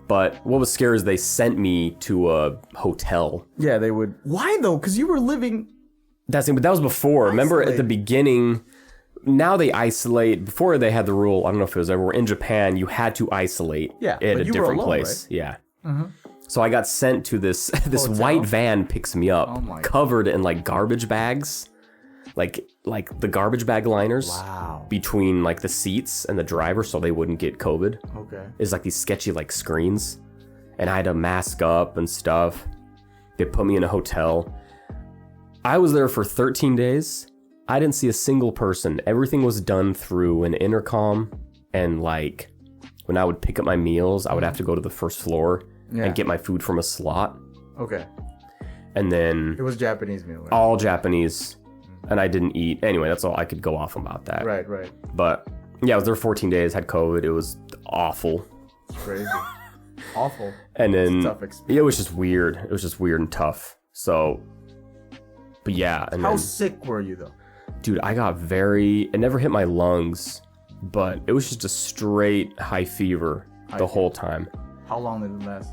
But what was scary is they sent me to a hotel. yeah, they would... Why, though? Because you were living... But that was before. Remember at the Isolate. beginning, now they isolate. Before they had the rule, I don't know if it was everywhere. In Japan, you had to isolate Yeah, at but a you were different alone, place. Yeah. So I got sent to this white van picks me up, Oh my covered in like garbage bags, like the garbage bag liners Wow. between like the seats and the driver, so they wouldn't get COVID. Okay. It's like these sketchy like screens, and I had to mask up and stuff. They put me in a hotel. I was there for 13 days. I didn't see a single person. Everything was done through an intercom, and like when I would pick up my meals, I would have to go to the first floor and get my food from a slot. Okay. And then It was Japanese meal, right? all Japanese, and I didn't eat. Anyway, that's all I could go off about that. Right, right. But yeah, I was there 14 days, had COVID. It was awful. It's crazy. Awful. And then Tough experience. it was just weird. It was just weird and tough. So, but yeah. And How then, sick were you, though? dude, it never hit my lungs, but it was just a straight high fever the whole time. How long did it last?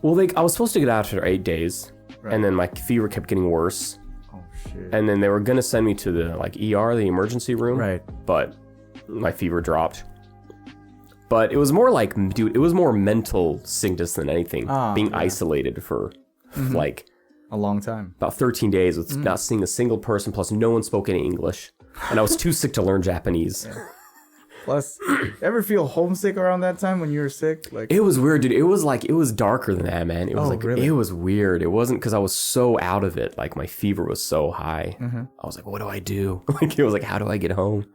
Well, I was supposed to get out after 8 days, Right. and then my fever kept getting worse. Oh, shit. And then they were gonna send me to the like ER, the emergency room. Right. But my fever dropped. But it was more like, dude, it was more mental sickness than anything. Being isolated for like A long time. about 13 days with not seeing a single person, plus no one spoke any English. And I was too sick to learn Japanese. Plus, ever feel homesick around that time when you were sick? Like, It was weird, dude. It was darker than that, man. It was really? it was weird. It wasn't because I was so out of it. Like my fever was so high. I was like, what do I do? Like it was like, how do I get home?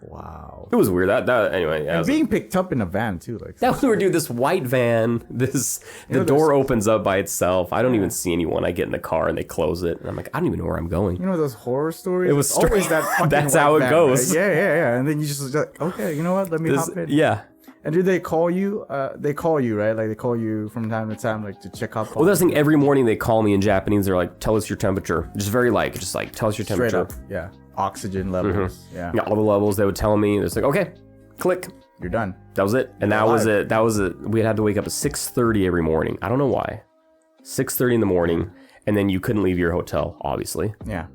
wow. It was weird. That anyway. Yeah, Being picked up in a van, too. Like, that was weird, dude. This white van. The door opens up by itself. I don't even see anyone. I get in the car and they close it, and I'm like, I don't even know where I'm going. you know those horror stories? It was It's always that fucking That's white how it van, goes. right? Yeah. And then you just like, okay, you know what? Let me hop in. Yeah. And do they call you? They call you, right? Like they call you from time to time, like to check up. Well, that's the thing. Every morning they call me in Japanese. They're like, "Tell us your temperature." Just very just like, "Tell us your straight temperature." up. Yeah. Oxygen levels. Yeah. Yeah, all the levels they would tell me. It's like, okay, click. You're done. That was it. And that was it. That was it. We had to wake up at 6:30 every morning. I don't know why. 6:30 in the morning, and then you couldn't leave your hotel, obviously. Yeah.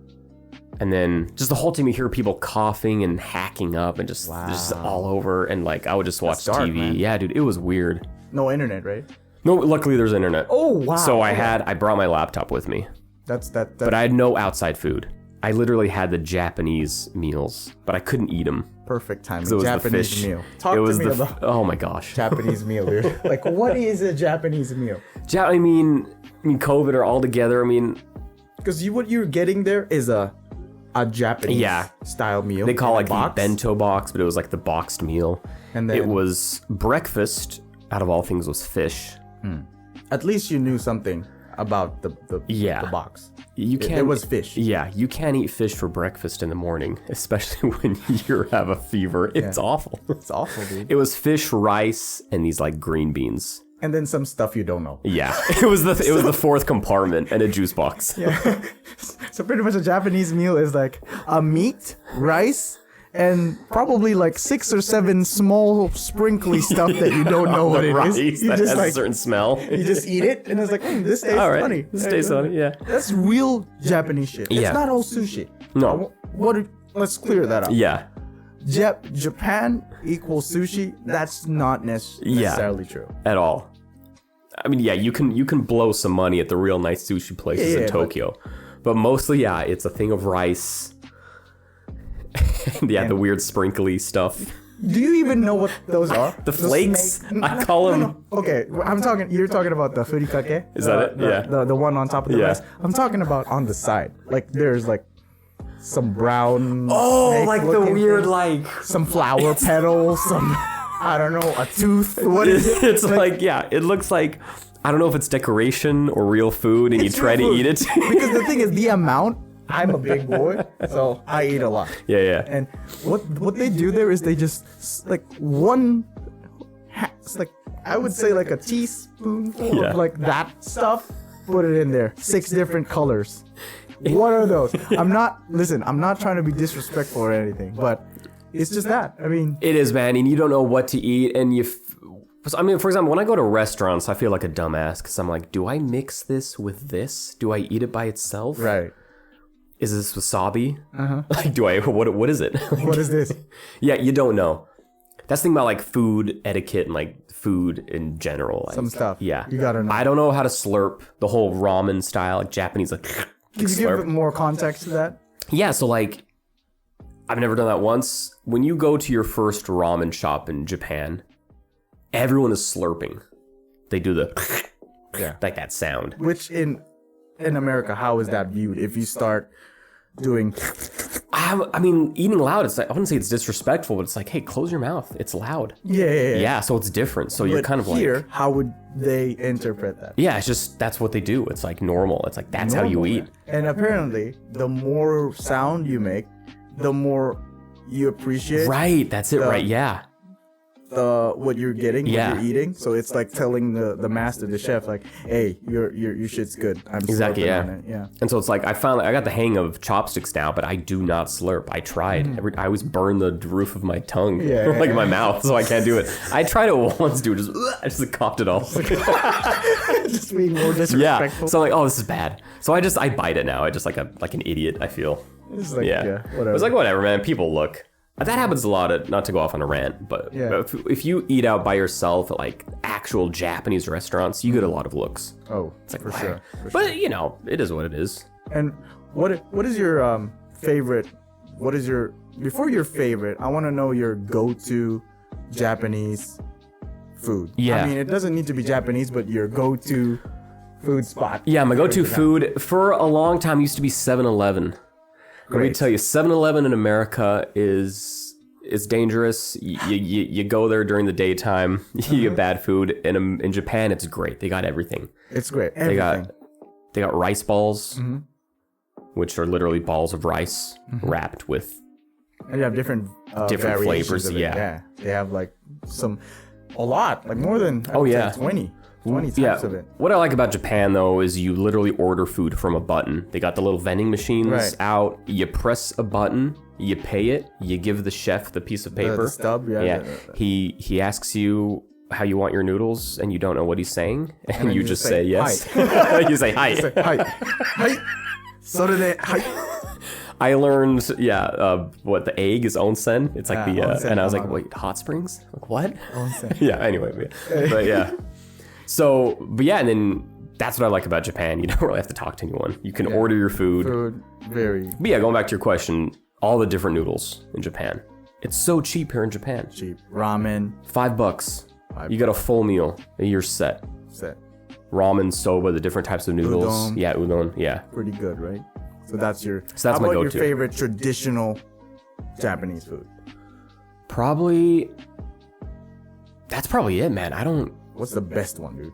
And then just the whole time you hear people coughing and hacking up and just all over. And like I would just watch dark, TV. man. Yeah, dude, it was weird. No internet, right? No, luckily there's internet. Oh wow. So I brought my laptop with me, That's but I had no outside food. I literally had the Japanese meals, but I couldn't eat them. perfect timing. It was Japanese the fish. meal. Talk it was to me the about oh my gosh. Japanese meal, dude. Like, what is a Japanese meal? I mean, mean, COVID or all together. I mean, because what you're getting there is a Japanese style meal. They call it like box. the bento box, but it was like the boxed meal. And then it was breakfast. Out of all things, was fish. At least you knew something about the box. It was fish. Yeah, you can't eat fish for breakfast in the morning, especially when you have a fever. It's awful. It's awful, dude. It was fish, rice, and these like green beans. And then some stuff you don't know. Yeah, it was the fourth compartment and a juice box. Yeah. So pretty much a Japanese meal is like a meat, rice, and probably like 6 or 7 small sprinkly stuff that you don't know what it is. You that just has like a certain smell. you just eat it, and it's like, this tastes All right, funny. this tastes funny. Yeah, That's real Japanese shit. Yeah. It's not all sushi. No. Let's clear that up. yeah. Japan equals sushi. That's not necessarily true. At all. I mean, yeah, you can blow some money at the real nice sushi places in Tokyo, but mostly, it's a thing of rice. The weird sprinkly stuff. Do you even know what those are? The flakes? I call them. No. Okay, you're talking about the furikake. Is that it? Yeah. The one on top of the rice. I'm talking about on the side. Like there's like some brown. Oh, like the weird thing, like some flower petals, some I don't know, a tooth. What is it? It's like it looks like, I don't know if it's decoration or real food, and you try to eat it. Because the thing is, the amount. I'm a big boy, so I eat a lot. Yeah. And what they do there is they just like it's like I would say like a teaspoonful of like that stuff. Put it in there. 6 different colors. What are those? I'm not trying to be disrespectful or anything, but it's just that. I mean, it is, man, and you don't know what to eat, and I mean, for example, when I go to restaurants, I feel like a dumbass because I'm like, do I mix this with this? Do I eat it by itself? Right. Is this wasabi? Like, what is it? What is this? Yeah, you don't know. That's the thing about like food etiquette and like food in general. Like, some stuff. Yeah. You gotta know. I don't know how to slurp the whole ramen style, like Japanese, like Can you slurp. give more context to that? Yeah, so like, I've never done that once. When you go to your first ramen shop in Japan, everyone is slurping. They do the like that sound. Which in America, how is that viewed? If you start doing, I mean, eating loud. It's like, I wouldn't say it's disrespectful, but it's like, hey, close your mouth. It's loud. Yeah. Yeah, so it's different. So you're kind of here, like, how would they interpret that? yeah, it's just that's what they do. It's like normal. It's like that's how you Normal, eat. man. And apparently, the more sound you make, the more you appreciate Right, that's it. Right, yeah. what you're getting, what you're eating. So it's like telling the master, the chef, like, hey, your shit's good. I'm Exactly, slurping yeah. on it. Yeah. And so it's like I got the hang of chopsticks now, but I do not slurp. I tried. I always burn the roof of my tongue, like my mouth, so I can't do it. I tried it once, dude. I just coughed it all. Just being more disrespectful. Yeah. So I'm like, oh, this is bad. So I bite it now. I just like an idiot. I feel. It's like, whatever. It's like whatever, man. People look. That happens a lot. Not to go off on a rant, but if you eat out by yourself at like actual Japanese restaurants, you get a lot of looks. Oh, It's like, for wow. sure. But you know, it is what it is. And what is your favorite? What is your before your favorite? I want to know your go-to Japanese food. Yeah. I mean, it doesn't need to be Japanese, but your go-to food spot. Yeah, my go-to food for a long time used to be 7-Eleven. Let me tell you, 7-Eleven in America is dangerous. You go there during the daytime, you get bad food. And in Japan, it's great. They got everything. It's great. Everything. They got rice balls, which are literally balls of rice wrapped with And you have different flavors. of it. Yeah. They have like a lot, like more than I would say 20 types of it. What I like about Japan, though, is you literally order food from a button. They got the little vending machines out. You press a button, you pay it, you give the chef the piece of paper. The stub, He asks you how you want your noodles, and you don't know what he's saying, and you just say yes. You say hi. Hi. I learned, what the egg is onsen. It's like onsen, and I was like, wait, hot springs? Like what? Onsen. Yeah. Anyway, but yeah. So, but yeah, and then that's what I like about Japan. You don't really have to talk to anyone. You can order your food. But yeah, going back to your question, all the different noodles in Japan. It's so cheap here in Japan. Cheap. Ramen. $5. You got a full meal. You're set. ramen, soba, the different types of noodles. Udon. Yeah, udon. Yeah. Pretty good, right? So that's your. So that's how my about go-to. your favorite traditional Japanese food? Probably. That's probably it, man. I don't. What's the best one, dude?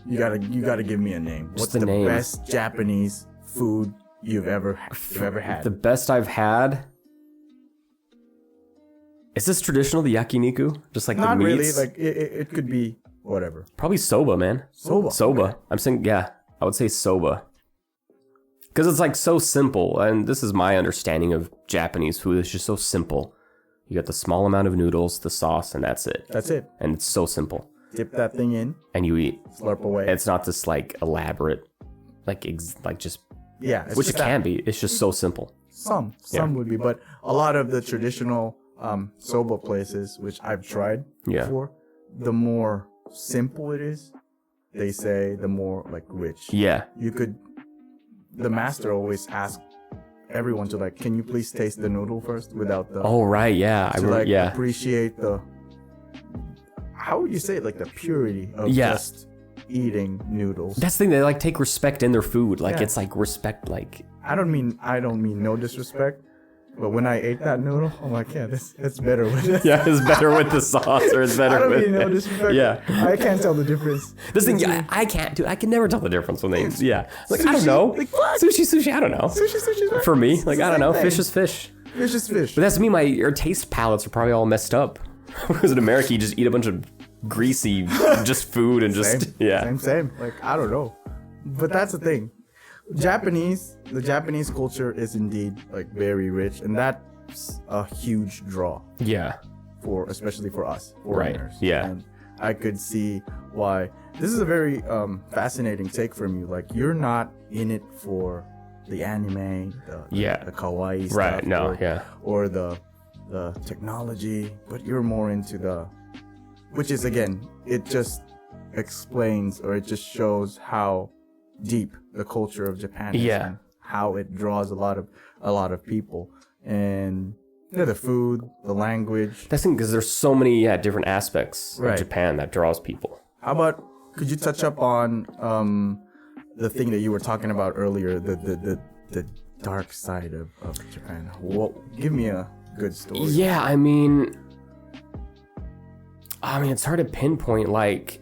You gotta give me a name. What's What's the the name? best Japanese food you've ever had? The best I've had. Is this traditional, the yakiniku? Just like Not the really. meats? Like it could be whatever. Probably soba, man. Soba. Okay. I'm saying, yeah, I would say soba. Because it's like so simple. And this is my understanding of Japanese food. It's just so simple. You got the small amount of noodles, the sauce, and that's it. That's it. And it's so simple. Dip that thing in, And you eat. slurp away. It's not this like elaborate, like just, yeah, it's which it just can be. It's just so simple. Some would be, but a lot of the traditional soba places, which I've tried Yeah. before, the more simple it is, they say, the more like rich. Yeah. The master always asks everyone to like, can you please taste the noodle first without the Oh, right. Yeah. to like appreciate the, how would you say it, like the purity of just eating noodles. That's the thing. They like take respect in their food. Like Yeah. it's like respect. Like I don't mean no disrespect, but when I ate that noodle, I'm like, yeah, it's better with it. yeah, it's better with the sauce, or it's better I don't with. mean no disrespect. Yeah. I can't tell the difference. This thing, I can't do. I can never tell the difference when they. Yeah, like I don't Sushi, know. like, what? Sushi. I don't know. Sushi, right? For me, It's like the I don't same know. thing. Fish is fish. Fish is fish. But that's me. Your taste palates are probably all messed up. Because in America, you just eat a bunch of greasy, just food and just Same. Like, I don't know. But that's the thing. The Japanese culture is indeed like very rich, and that's a huge draw Yeah. especially for us Right, foreigners. yeah. And I could see why. This is a very fascinating take from you. Like, you're not in it for the anime, the kawaii stuff, Right. No. or the technology, but you're more into which is, again, it just explains, or it just shows how deep the culture of Japan is, Yeah. and how it draws a lot of people, and the food, the language. That's the thing, because there's so many different aspects Right. of Japan that draws people. How about, could you touch up on the thing that you were talking about earlier, the dark side of Japan? Give me a good story. Yeah, I mean, it's hard to pinpoint. Like,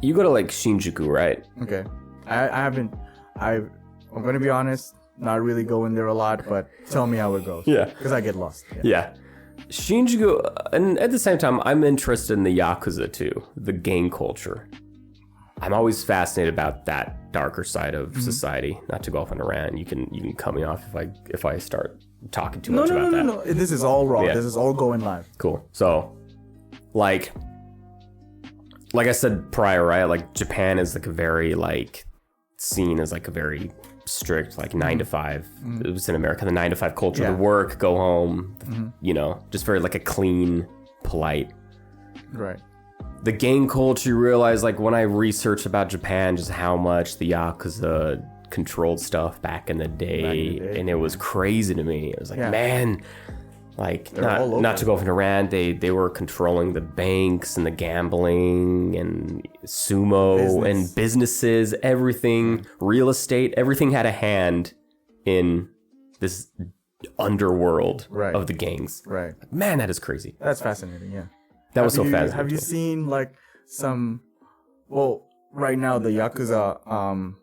you go to like Shinjuku, right? Okay. I'm gonna be honest, not really going there a lot, but tell me how it goes. Yeah. Because I get lost. Yeah. Shinjuku, and at the same time, I'm interested in the Yakuza too, the gang culture. I'm always fascinated about that darker side of society. Not to go off on a rant. You can cut me off if I start talking too much about that. No. This is all raw. Yeah. This is all going live. Cool. So, like I said prior, right? Like, Japan is like a very seen as like a very strict 9 to 5. It was in America, the 9 to 5 culture. Yeah. The work, go home. Just very like a clean, polite. Right. The gang culture, you realize, like, when I researched about Japan, just how much the Yakuza controlled stuff back in the day, and it was crazy to me. It was like, man, like, not to go off on a rant, they were controlling the banks and the gambling and sumo and businesses, everything, real estate, everything had a hand in this underworld of the gangs. Right. Man, that is crazy. That's fascinating. Yeah. That was so fascinating. Have you seen right now the Yakuza,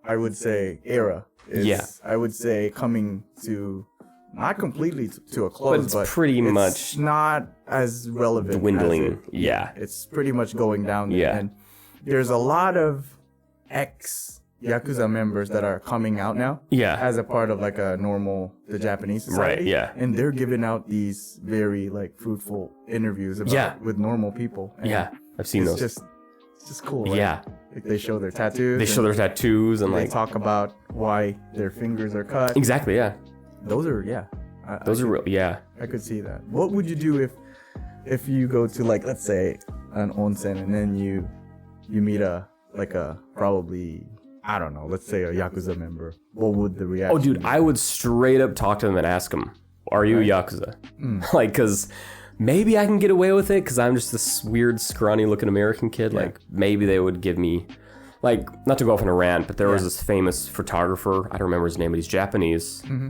I would say, era is, I would say, coming to, not completely to a close, but it's pretty much it's not as relevant. Dwindling. As it's pretty much going down there. Yeah. And there's a lot of ex-Yakuza members that are coming out now. Yeah. As a part of the Japanese society. Right, yeah. And they're giving out these very fruitful interviews with normal people. And I've seen those. It's just cool. Right? Yeah. Like, they show their tattoos. They show their tattoos and they talk about why their fingers are cut. Exactly, yeah. Those are real, yeah. I could see that. What would you do if you go to, let's say, an onsen, and then you meet a probably, I don't know, let's say a Yakuza member? What would the reaction Oh, dude, be? I would straight up talk to them and ask them, are you a Yakuza? Because maybe I can get away with it because I'm just this weird, scrawny looking American kid. Maybe they would give me Like, not to go off on a rant, but there was this famous photographer. I don't remember his name, but he's Japanese. Mm-hmm.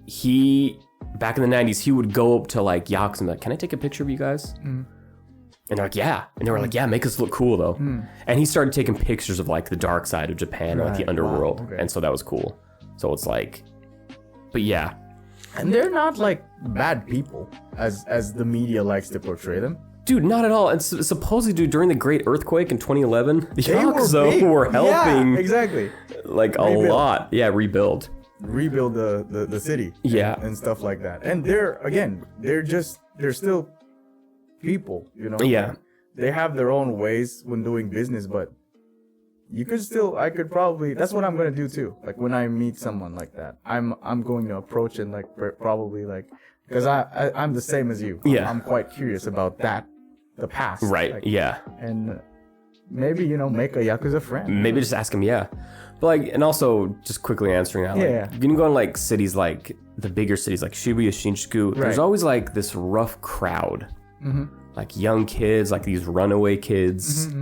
He, back in the 90s, he would go up to like yachts and be like, can I take a picture of you guys? Mm. And they're like, yeah. And they were like, yeah, make us look cool though. Mm. And he started taking pictures of like the dark side of Japan, like the underworld. Wow, okay. And so that was cool. So it's like, but yeah. And they're not like bad people as the media likes to portray them. Dude, not at all. And supposedly, dude, during the Great Earthquake in 2011, the Yakuza were helping. Yeah, exactly. Like a lot. Yeah, rebuild the city. Yeah. And stuff like that. And they're still people, you know? Yeah. They have their own ways when doing business, but I could probably, that's what I'm going to do too. Like when I meet someone like that, I'm going to approach it like probably like, because I'm the same as you. Yeah. I'm quite curious about the past. Right. Like, yeah. And maybe, make a Yakuza friend. Maybe just ask him, yeah. But like, and also just quickly answering that, like, you can go in like cities like the bigger cities like Shibuya, Shinjuku. Right. There's always like this rough crowd. Mm-hmm. Like young kids, like these runaway kids,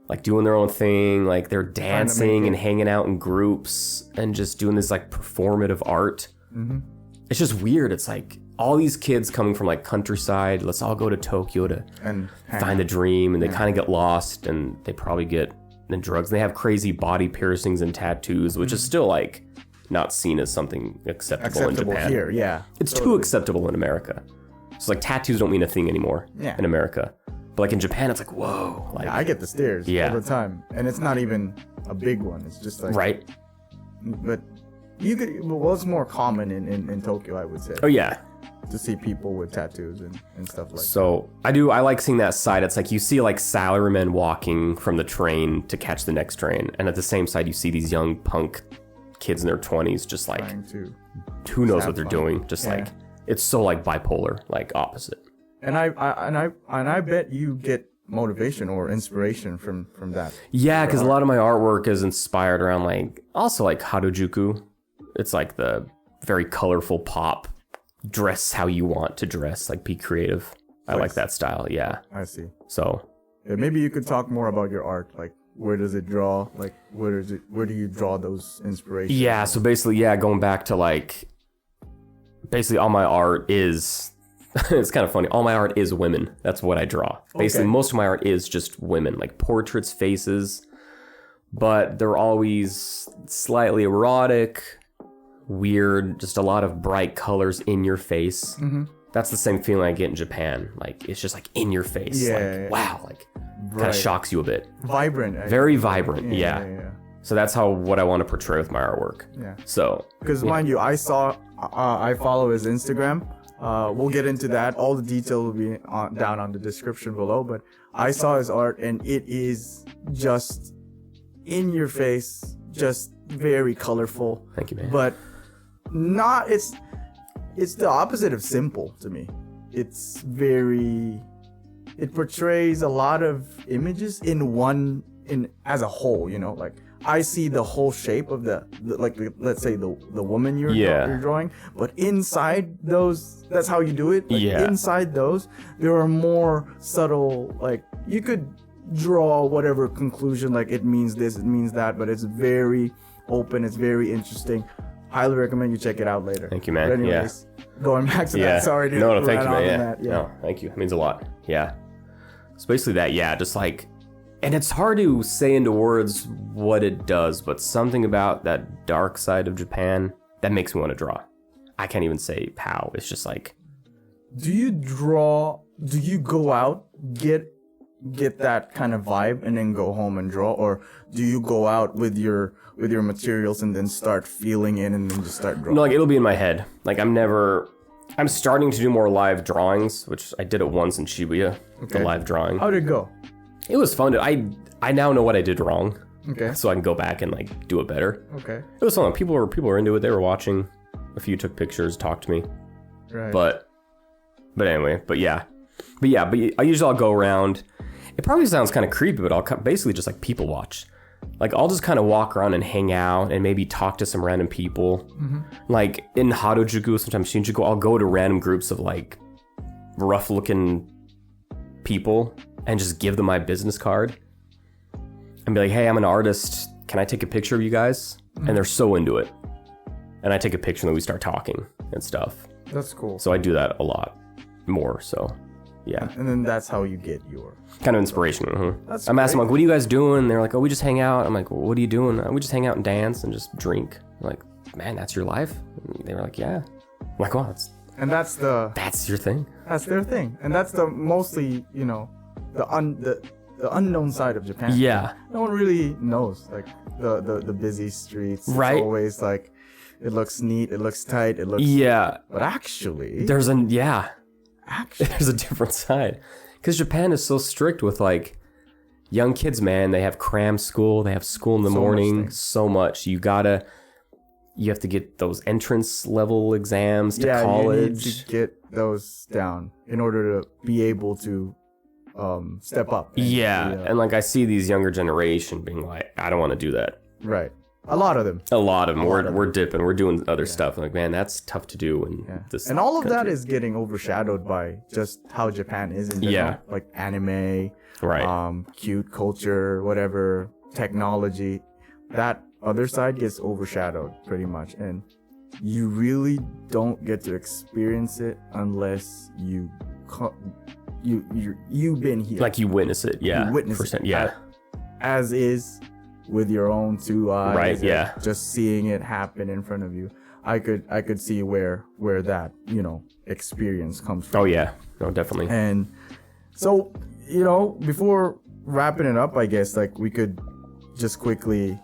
like doing their own thing. Like they're dancing and hanging out in groups and just doing this like performative art. Mm-hmm. It's just weird. It's like all these kids coming from like countryside. Let's all go to Tokyo to find the dream. And they kind of get lost and they probably get the drugs. And they have crazy body piercings and tattoos, which is still like not seen as something acceptable in Japan. Here, yeah. It's totally too acceptable in America. So like tattoos don't mean a thing anymore in America. But like in Japan, it's like, whoa. Like, I get the stares all the time. And it's not even a big one. It's just like... Right. But you could... Well, it's more common in Tokyo, I would say. Oh, yeah. To see people with tattoos and stuff like that. So I like seeing that side. It's like you see like salarymen walking from the train to catch the next train. And at the same side, you see these young punk kids in their 20s just like... Who knows what they're doing? Just like... It's so like bipolar, like opposite. And I bet you get motivation or inspiration from that. Yeah, because a lot of my artwork is inspired around like also like Harajuku. It's like the very colorful pop, dress how you want to dress, like be creative. I like that style. Yeah, I see. So maybe you could talk more about your art, like where does it draw? Like where do you draw those inspirations? Yeah, so basically, going back to like. Basically, all my art is, it's kind of funny, all my art is women. That's what I draw. Basically, most of my art is just women, like portraits, faces, but they're always slightly erotic, weird, just a lot of bright colors in your face. Mm-hmm. That's the same feeling I get in Japan. Like, it's just like in your face. Wow, like, kind of shocks you a bit. Vibrant. Very vibrant, yeah. So that's what I want to portray with my artwork. Yeah. So. Because mind you, I follow his Instagram. We'll get into that. All the detail will be down on the description below. But I saw his art and it is just in your face, just very colorful. Thank you, man. But it's the opposite of simple to me. It portrays a lot of images as a whole, like I see the whole shape of the let's say the woman you're drawing, but inside those, that's how you do it. Inside those, there are more subtle, like you could draw whatever conclusion, like it means this, it means that, but it's very open, it's very interesting. Highly recommend you check it out later. Thank you, man. But anyways, going back to that, sorry to no, thank you, man. No, thank you. It means a lot. Yeah. So basically that, just like. And it's hard to say into words what it does, but something about that dark side of Japan that makes me want to draw. I can't even say how. It's just like. Do you go out, get that kind of vibe and then go home and draw? Or do you go out with your materials and then start feeling it and then just start drawing? No, like it'll be in my head. Like I'm starting to do more live drawings, which I did it once in Shibuya, the live drawing. How'd it go? It was fun. I now know what I did wrong. Okay. So I can go back and like do it better. Okay. It was fun. People were into it. They were watching. A few took pictures, talked to me. Right. But anyway, I'll go around. It probably sounds kind of creepy, but I'll basically just like people watch. Like I'll just kind of walk around and hang out and maybe talk to some random people. Mm-hmm. Like in Harajuku, sometimes Shinjuku, I'll go to random groups of like rough looking people and just give them my business card. And and be like, hey, I'm an artist. Can I take a picture of you guys? And they're so into it. And I take a picture and then we start talking and stuff. That's cool. So I do that a lot more. So yeah. And then that's how you get your Kind of inspiration. That's I'm asking great. like, what are you guys doing? They're like, oh, we just hang out. I'm like, well, what are you doing? We just hang out and dance and just drink. I'm like, man, that's your life? And they were like, yeah. I'm like, wow, that's your thing. That's their thing. And that's the mostly, the unknown side of Japan. Yeah. No one really knows, like the busy streets. Right. It's always like it looks neat, it looks tight, it looks but actually there's a different side. Because Japan is so strict with like young kids, man. They have cram school, they have school in the morning, so much. You have to get those entrance level exams to college. You need to get those down in order to be able to step up. And like I see these younger generation being like, I don't want to do that. Right. A lot of them. We're dipping. We're doing other stuff. Like, man, that's tough to do. And all of that is getting overshadowed by just how Japan is in general. Yeah. Like anime, right? Cute culture, whatever, technology. That other side gets overshadowed pretty much, and you really don't get to experience it unless you've been here. Like you witness it. Yeah. You witness it. Yeah. As is. With your own two eyes, right? Yeah, just seeing it happen in front of you, I could see where that experience comes from. Oh yeah, no, definitely. And so before wrapping it up, I guess like we could just quickly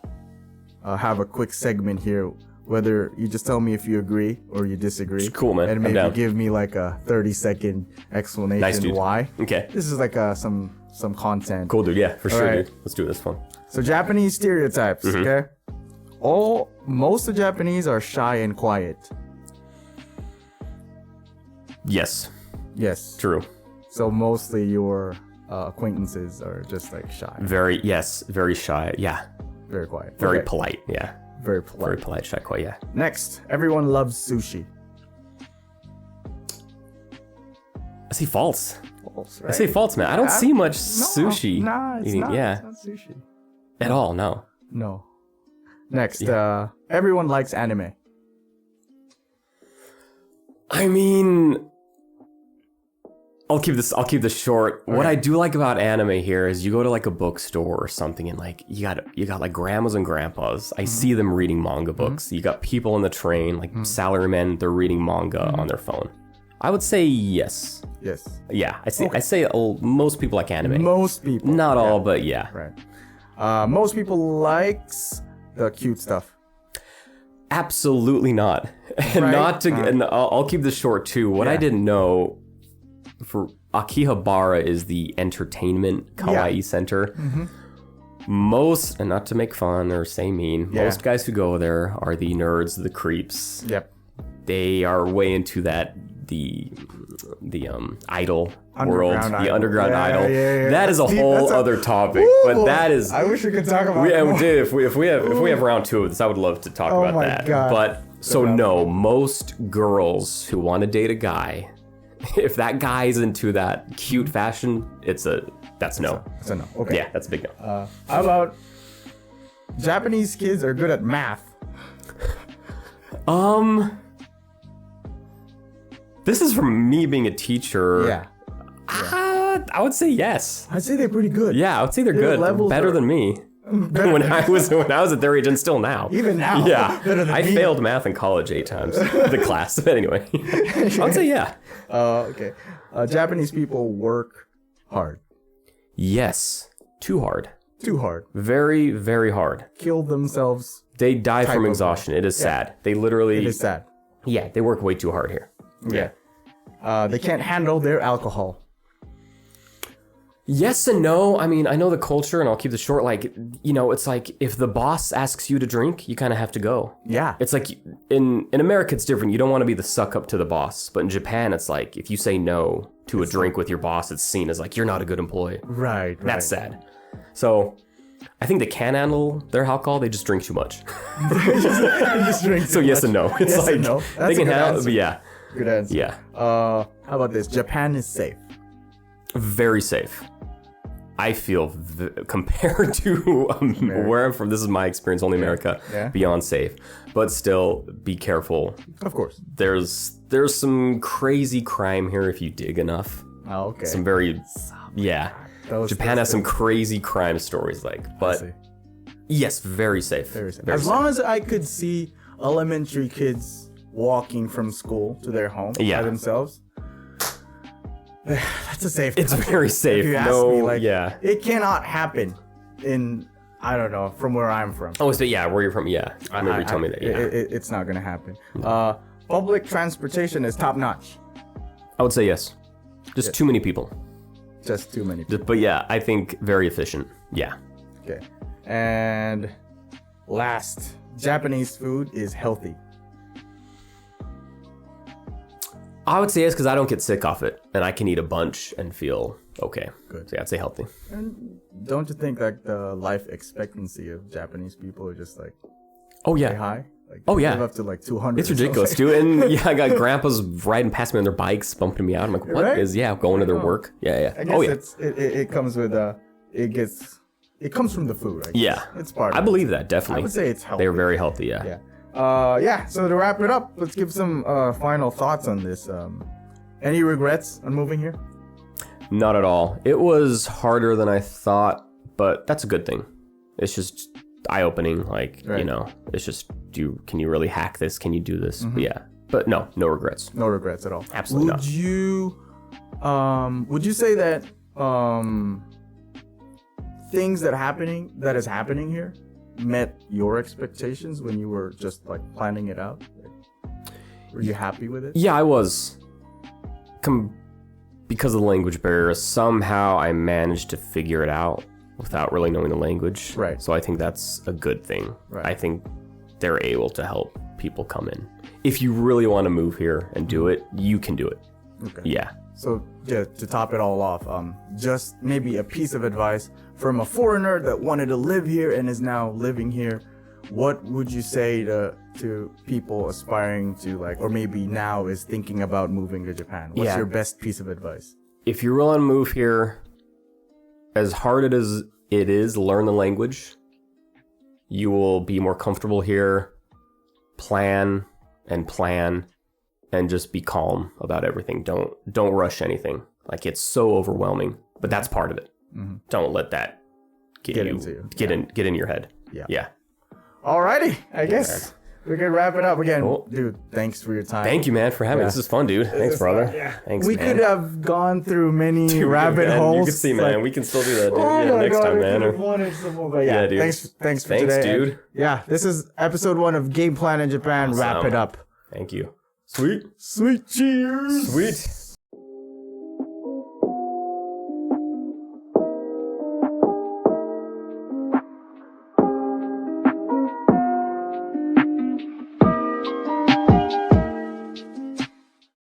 have a quick segment here. Whether you just tell me if you agree or you disagree. Cool, man. And maybe give me like a 30-second explanation. Nice, dude. Why. Okay. This is like some content. Cool, dude. Yeah, for sure, right. dude. Let's do this one. So Japanese stereotypes, okay? Most of Japanese are shy and quiet. Yes. Yes. True. So mostly your acquaintances are just like shy. Very shy. Yeah. Very quiet. Very polite. Yeah. Very polite. Very polite, shy, quiet. Yeah. Next, everyone loves sushi. I see false. False, right? I say false, man. I don't see much sushi. Nah, it's eating. not. Yeah. It's not sushi. At all, no. No. Next, everyone likes anime. I mean, I'll keep this short. Okay. What I do like about anime here is you go to like a bookstore or something and like you got like grandmas and grandpas. I see them reading manga books. You got people on the train, like salarymen, they're reading manga on their phone. I would say yes. Yes. Yeah, I say most people like anime. Most people. Not all, but yeah. Right. Most people likes the cute stuff. Absolutely not. Right? And I'll keep this short too. What I didn't know, for Akihabara is the entertainment kawaii center. Most, and not to make fun or say mean, most guys who go there are the nerds, the creeps. Yep. They are way into that the idol world, the underground idol. That is a whole other topic. But that is. I wish we could talk about. If we have round 2 of this, I would love to talk about that. God. But most girls who want to date a guy, if that guy's into that cute fashion, that's no. It's a no. Okay. Yeah, that's a big no. How about Japanese kids are good at math? This is from me being a teacher. Yeah. I would say yes. I'd say they're pretty good. Yeah, I would say they're good. Better than me. When I was at their age and still now. Even now. Yeah. Better than I me. failed math in college 8 times. The class. But anyway. I would say yeah. Okay. Japanese people work hard. Yes. Too hard. Too hard. Very, very hard. Kill themselves. They die from exhaustion. It is sad. They literally. It is sad. Yeah, they work way too hard here. Yeah. They can't handle their alcohol. Yes and no. I mean, I know the culture, and I'll keep this short. Like, it's like if the boss asks you to drink, you kind of have to go. Yeah. It's like in America, it's different. You don't want to be the suck up to the boss. But in Japan, it's like if you say no to a drink with your boss, it's seen as like you're not a good employee. Right. That's sad. So I think they can handle their alcohol. They just drink too much. just drink so yes and no. It's yes like and no. they can handle. But yeah. Good answer. Yeah. How about this? Japan is safe. Very safe. I feel compared to where I'm from, this is my experience, only America, beyond safe. But still, be careful. Of course. There's some crazy crime here if you dig enough. Oh, okay. Some very, Japan has some crazy crime stories, but yes, very safe. Very safe. Very as safe. long as I could see elementary kids walking from school to their home by themselves, that's a safe. It's very safe. If you ask no, me, it cannot happen in, I don't know, from where I'm from. Oh, so where you're from? Yeah, I remember you telling me that. Yeah, it's not gonna happen. Public transportation is top notch. I would say yes. Just too many people. Just too many people. But I think very efficient. Yeah. Okay. And last, Japanese food is healthy. I would say yes because I don't get sick off it, and I can eat a bunch and feel okay. Good. So I'd say healthy. And don't you think the life expectancy of Japanese people are just high? They live up to 200. It's ridiculous, dude. And I got grandpas riding past me on their bikes, bumping me out. I'm like, what is going to their work? Yeah. I guess it comes with it comes from the food. I guess. Yeah, it's part. I believe that definitely. I would say it's healthy. They're very healthy. Yeah. So to wrap it up, let's give some final thoughts on this. Any regrets on moving here? Not at all. It was harder than I thought, but that's a good thing. It's just eye-opening. It's just, can you really hack this? Can you do this? Mm-hmm. But no regrets. No regrets at all. Absolutely not. Would you say that things that is happening here met your expectations when you were just planning it out? Were you happy with it? Yeah, I was. Because of the language barrier, somehow I managed to figure it out without really knowing the language. Right. So I think that's a good thing. Right. I think they're able to help people come in. If you really want to move here and do it, you can do it. Okay. Yeah. So to top it all off, just maybe a piece of advice from a foreigner that wanted to live here and is now living here. What would you say to people aspiring to or maybe now is thinking about moving to Japan? What's your best piece of advice? If you really want to move here, as hard as it is, learn the language. You will be more comfortable here. Plan, and just be calm about everything. Don't rush anything. It's so overwhelming, but that's part of it. Mm-hmm. Don't let that get in your head. Yeah. Alrighty, I guess we can wrap it up again. Cool. Dude, thanks for your time. Thank you, man, for having me. This is fun, dude. Thanks, brother. Thanks, we could have gone through many rabbit holes. You can see, man. We can still do that, dude. Next time, man. Dude. Thanks for today. Dude. This is episode 1 of Game Plan in Japan. Awesome. Wrap it up. Thank you. Sweet. Cheers. Sweet.